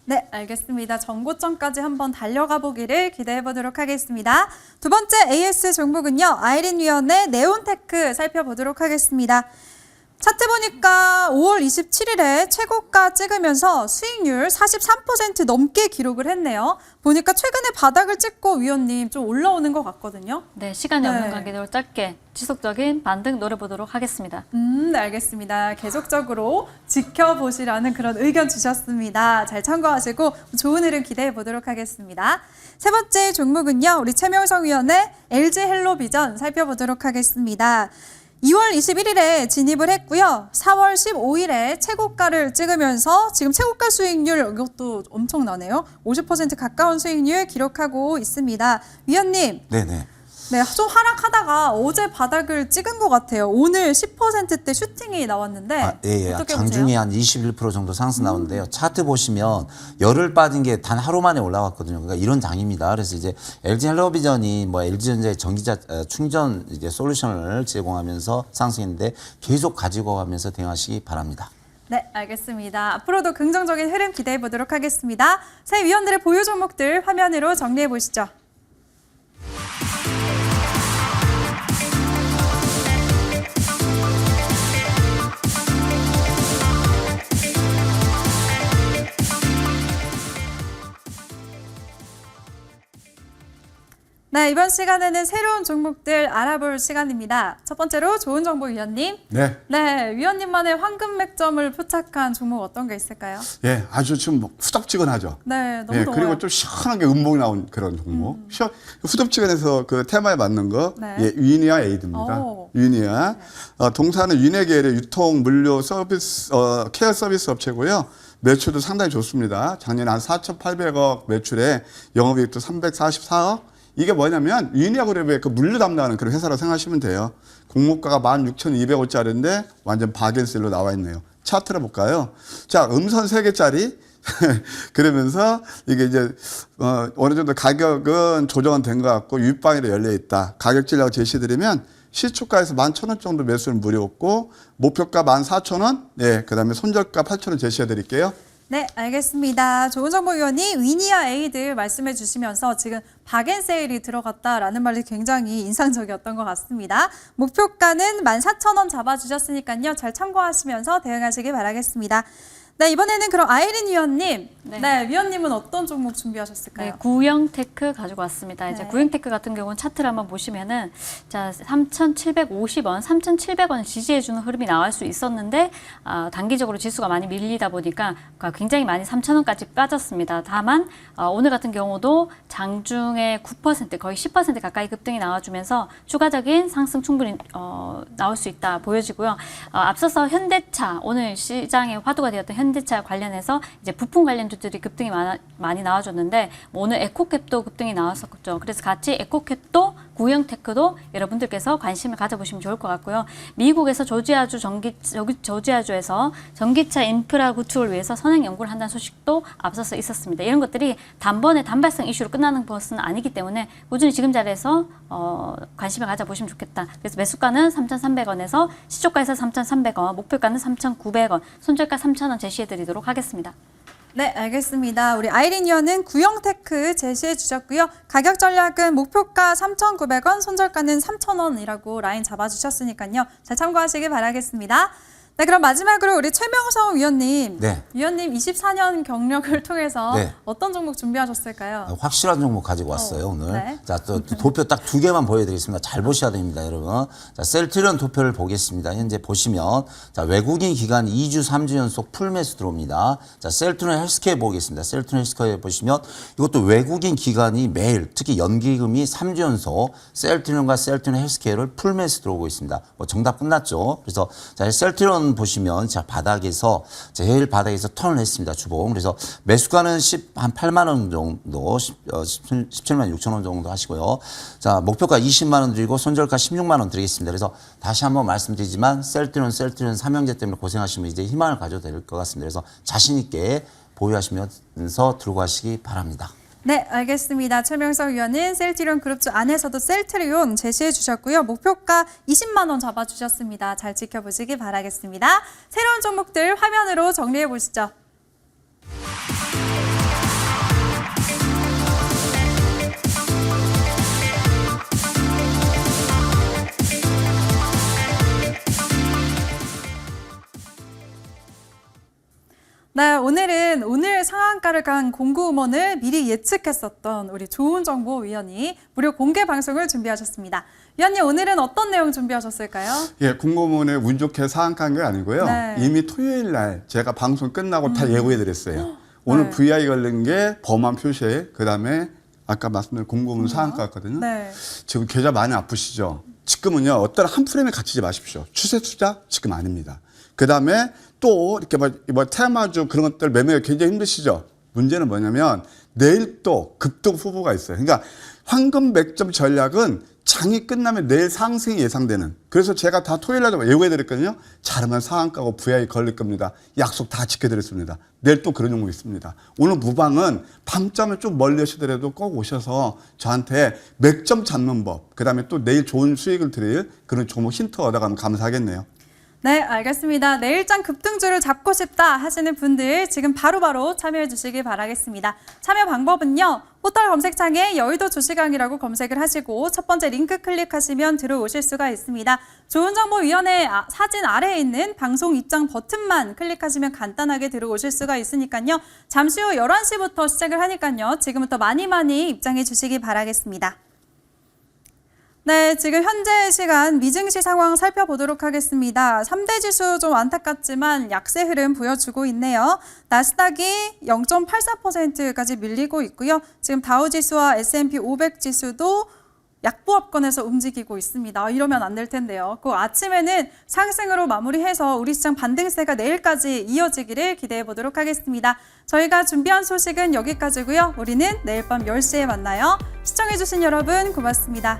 네, 알겠습니다. 전고점까지 한번 달려가 보기를 기대해 보도록 하겠습니다. 두 번째 AS 종목은요. 아이린위원회 네온테크 살펴보도록 하겠습니다. 차트 보니까 5월 27일에 최고가 찍으면서 수익률 43% 넘게 기록을 했네요. 보니까 최근에 바닥을 찍고 위원님 좀 올라오는 것 같거든요. 네, 시간이 네. 없는 관계로 짧게 지속적인 반등 노려보도록 하겠습니다. 네, 알겠습니다. 계속적으로 지켜보시라는 그런 의견 주셨습니다. 잘 참고하시고 좋은 흐름 기대해 보도록 하겠습니다. 세 번째 종목은요. 우리 최명성 위원의 LG 헬로비전 살펴보도록 하겠습니다. 2월 21일에 진입을 했고요. 4월 15일에 최고가를 찍으면서 지금 최고가 수익률 이것도 엄청나네요. 50% 가까운 수익률 기록하고 있습니다. 위원님. 네네. 네, 좀 하락하다가 어제 바닥을 찍은 것 같아요. 오늘 10%대 슈팅이 나왔는데 예. 어떻게 장중에 보세요? 한 21% 정도 상승 나오는데요. 차트 보시면 열흘 빠진 게 단 하루 만에 올라왔거든요. 그러니까 이런 장입니다. 그래서 이제 LG 헬로비전이 뭐 LG전자의 전기자 충전 이제 솔루션을 제공하면서 상승했는데 계속 가지고 가면서 대응하시기 바랍니다. 네, 알겠습니다. 앞으로도 긍정적인 흐름 기대해 보도록 하겠습니다. 새 위원들의 보유 종목들 화면으로 정리해 보시죠. 네, 이번 시간에는 새로운 종목들 알아볼 시간입니다. 첫 번째로 좋은 정보 위원님. 네. 네, 위원님만의 황금 맥점을 포착한 종목 어떤 게 있을까요? 예, 아주 좀 후덥지근하죠. 네, 너무 예, 더워요. 그리고 좀 시원하게 음봉이 나온 그런 종목. 후덥지근해서 그 테마에 맞는 거, 네. 예, 위니아 에이드입니다. 오. 위니아. 동사는 위니아 계열의 유통, 물류, 서비스, 케어 서비스 업체고요. 매출도 상당히 좋습니다. 작년에 한 4,800억 매출에 영업이익도 344억. 이게 뭐냐면 위니아 그룹의 그 물류 담당하는 그런 회사라고 생각하시면 돼요. 공모가가 16,200원짜리인데 완전 바겐셀로 나와 있네요. 차트를 볼까요? 자, 음선 3개짜리. 그러면서 이게 이제 어느 정도 가격은 조정은 된 것 같고 윗방위로 열려 있다. 가격 전략을 제시드리면 시초가에서 11,000원 정도 매수는 무료였고 목표가 14,000원. 예, 그다음에 손절가 8,000원 제시해 드릴게요. 네, 알겠습니다. 좋은 정보 위원이 위니아 에이드 말씀해 주시면서 지금 박앤세일이 들어갔다라는 말이 굉장히 인상적이었던 것 같습니다. 목표가는 14,000원 잡아주셨으니까요. 잘 참고하시면서 대응하시기 바라겠습니다. 네, 이번에는 그럼 아이린 위원님. 네, 위원님은 어떤 종목 준비하셨을까요? 네, 구형테크 가지고 왔습니다. 이제 네. 구형테크 같은 경우는 차트를 한번 보시면은 자 3,750원, 3,700원을 지지해주는 흐름이 나올 수 있었는데 단기적으로 지수가 많이 밀리다 보니까 굉장히 많이 3,000원까지 빠졌습니다. 다만 오늘 같은 경우도 장중에 9% 거의 10% 가까이 급등이 나와주면서 추가적인 상승 충분히 나올 수 있다 보여지고요. 앞서서 현대차 오늘 시장의 화두가 되었던 현대차 관련해서 이제 부품 관련주들이 급등이 많이 나와줬는데 오늘 에코캡도 급등이 나왔었죠. 그래서 같이 에코캡도 구형테크도 여러분들께서 관심을 가져보시면 좋을 것 같고요. 미국에서 조지아주에서 전기차 인프라 구축을 위해서 선행 연구를 한다는 소식도 앞서서 있었습니다. 이런 것들이 단번에 단발성 이슈로 끝나는 것은 아니기 때문에 꾸준히 지금 자리에서 관심을 가져보시면 좋겠다. 그래서 매수가는 3,300원에서 시초가에서 3,300원, 목표가는 3,900원, 손절가 3,000원 제시해드리도록 하겠습니다. 네, 알겠습니다. 우리 아이린 위원은 구형테크 제시해 주셨고요. 가격 전략은 목표가 3,900원, 손절가는 3,000원이라고 라인 잡아주셨으니까요. 잘 참고하시길 바라겠습니다. 네, 그럼 마지막으로 우리 최명성 위원님. 네. 위원님 24년 경력을 통해서 네. 어떤 종목 준비하셨을까요? 확실한 종목 가지고 왔어요, 오늘. 네. 자, 또 도표 딱 2개만 보여드리겠습니다. 잘 보셔야 됩니다, 여러분. 자, 셀트리온 도표를 보겠습니다. 현재 보시면, 자, 외국인 기관 2주, 3주 연속 풀매수 들어옵니다. 자, 셀트리온 헬스케어 보겠습니다. 셀트리온 헬스케어 보시면, 이것도 외국인 기관이 매일, 특히 연기금이 3주 연속 셀트리온과 셀트리온 헬스케어를 풀매수 들어오고 있습니다. 뭐 정답 끝났죠. 그래서, 자, 셀트리온 보시면, 자, 바닥에서, 제일 바닥에서 턴을 했습니다, 주봉. 그래서 매수가는 한 8만 원 정도, 17만 6천 원 정도 하시고요. 자, 목표가 20만 원 드리고 손절가 16만 원 드리겠습니다. 그래서 다시 한번 말씀드리지만 셀트리온 삼형제 때문에 고생하시면 이제 희망을 가져도 될 것 같습니다. 그래서 자신 있게 보유하시면서 들고 가시기 바랍니다. 네, 알겠습니다. 최명성 위원은 셀트리온 그룹주 안에서도 셀트리온 제시해 주셨고요. 목표가 20만 원 잡아주셨습니다. 잘 지켜보시기 바라겠습니다. 새로운 종목들 화면으로 정리해 보시죠. 네, 오늘은 오늘 상한가를 간 공구음원을 미리 예측했었던 우리 좋은 정보 위원이 무료 공개 방송을 준비하셨습니다. 위원님, 오늘은 어떤 내용 준비하셨을까요? 예, 공고문에 운 좋게 상한가한 게 아니고요. 네. 이미 토요일 날 제가 방송 끝나고 다 예고해 드렸어요. 오늘 네. VI 걸린 게 범한 표시, 그다음에 아까 말씀드린 공고문 상한가였거든요. 네. 지금 계좌 많이 아프시죠? 지금은요, 어떤 한 프레임에 갇히지 마십시오. 추세 투자 지금 아닙니다. 그다음에 또 이렇게 뭐 테마주 그런 것들 매매가 굉장히 힘드시죠? 문제는 뭐냐면 내일 또 급등 후보가 있어요. 그러니까 황금 맥점 전략은 장이 끝나면 내일 상승이 예상되는. 그래서 제가 다 토요일 날 예고해드렸거든요. 잘하면 상한가고 VI 걸릴 겁니다. 약속 다 지켜드렸습니다. 내일 또 그런 종목이 있습니다. 오늘 무방은 밤잠을 좀 멀리 하시더라도 꼭 오셔서 저한테 맥점 잡는 법, 그다음에 또 내일 좋은 수익을 드릴 그런 종목 힌트 얻어가면 감사하겠네요. 네, 알겠습니다. 내일장 급등주를 잡고 싶다 하시는 분들 지금 바로바로 참여해 주시길 바라겠습니다. 참여 방법은요. 포털 검색창에 여의도 주식왕이라고 검색을 하시고 첫 번째 링크 클릭하시면 들어오실 수가 있습니다. 좋은정보위원회 사진 아래에 있는 방송 입장 버튼만 클릭하시면 간단하게 들어오실 수가 있으니까요. 잠시 후 11시부터 시작을 하니까요. 지금부터 많이 입장해 주시기 바라겠습니다. 네, 지금 현재 시간 미증시 상황 살펴보도록 하겠습니다. 3대 지수 좀 안타깝지만 약세 흐름 보여주고 있네요. 나스닥이 0.84%까지 밀리고 있고요. 지금 다우지수와 S&P 500 지수도 약보합권에서 움직이고 있습니다. 이러면 안 될 텐데요. 그 아침에는 상승으로 마무리해서 우리 시장 반등세가 내일까지 이어지기를 기대해 보도록 하겠습니다. 저희가 준비한 소식은 여기까지고요. 우리는 내일 밤 10시에 만나요. 시청해주신 여러분 고맙습니다.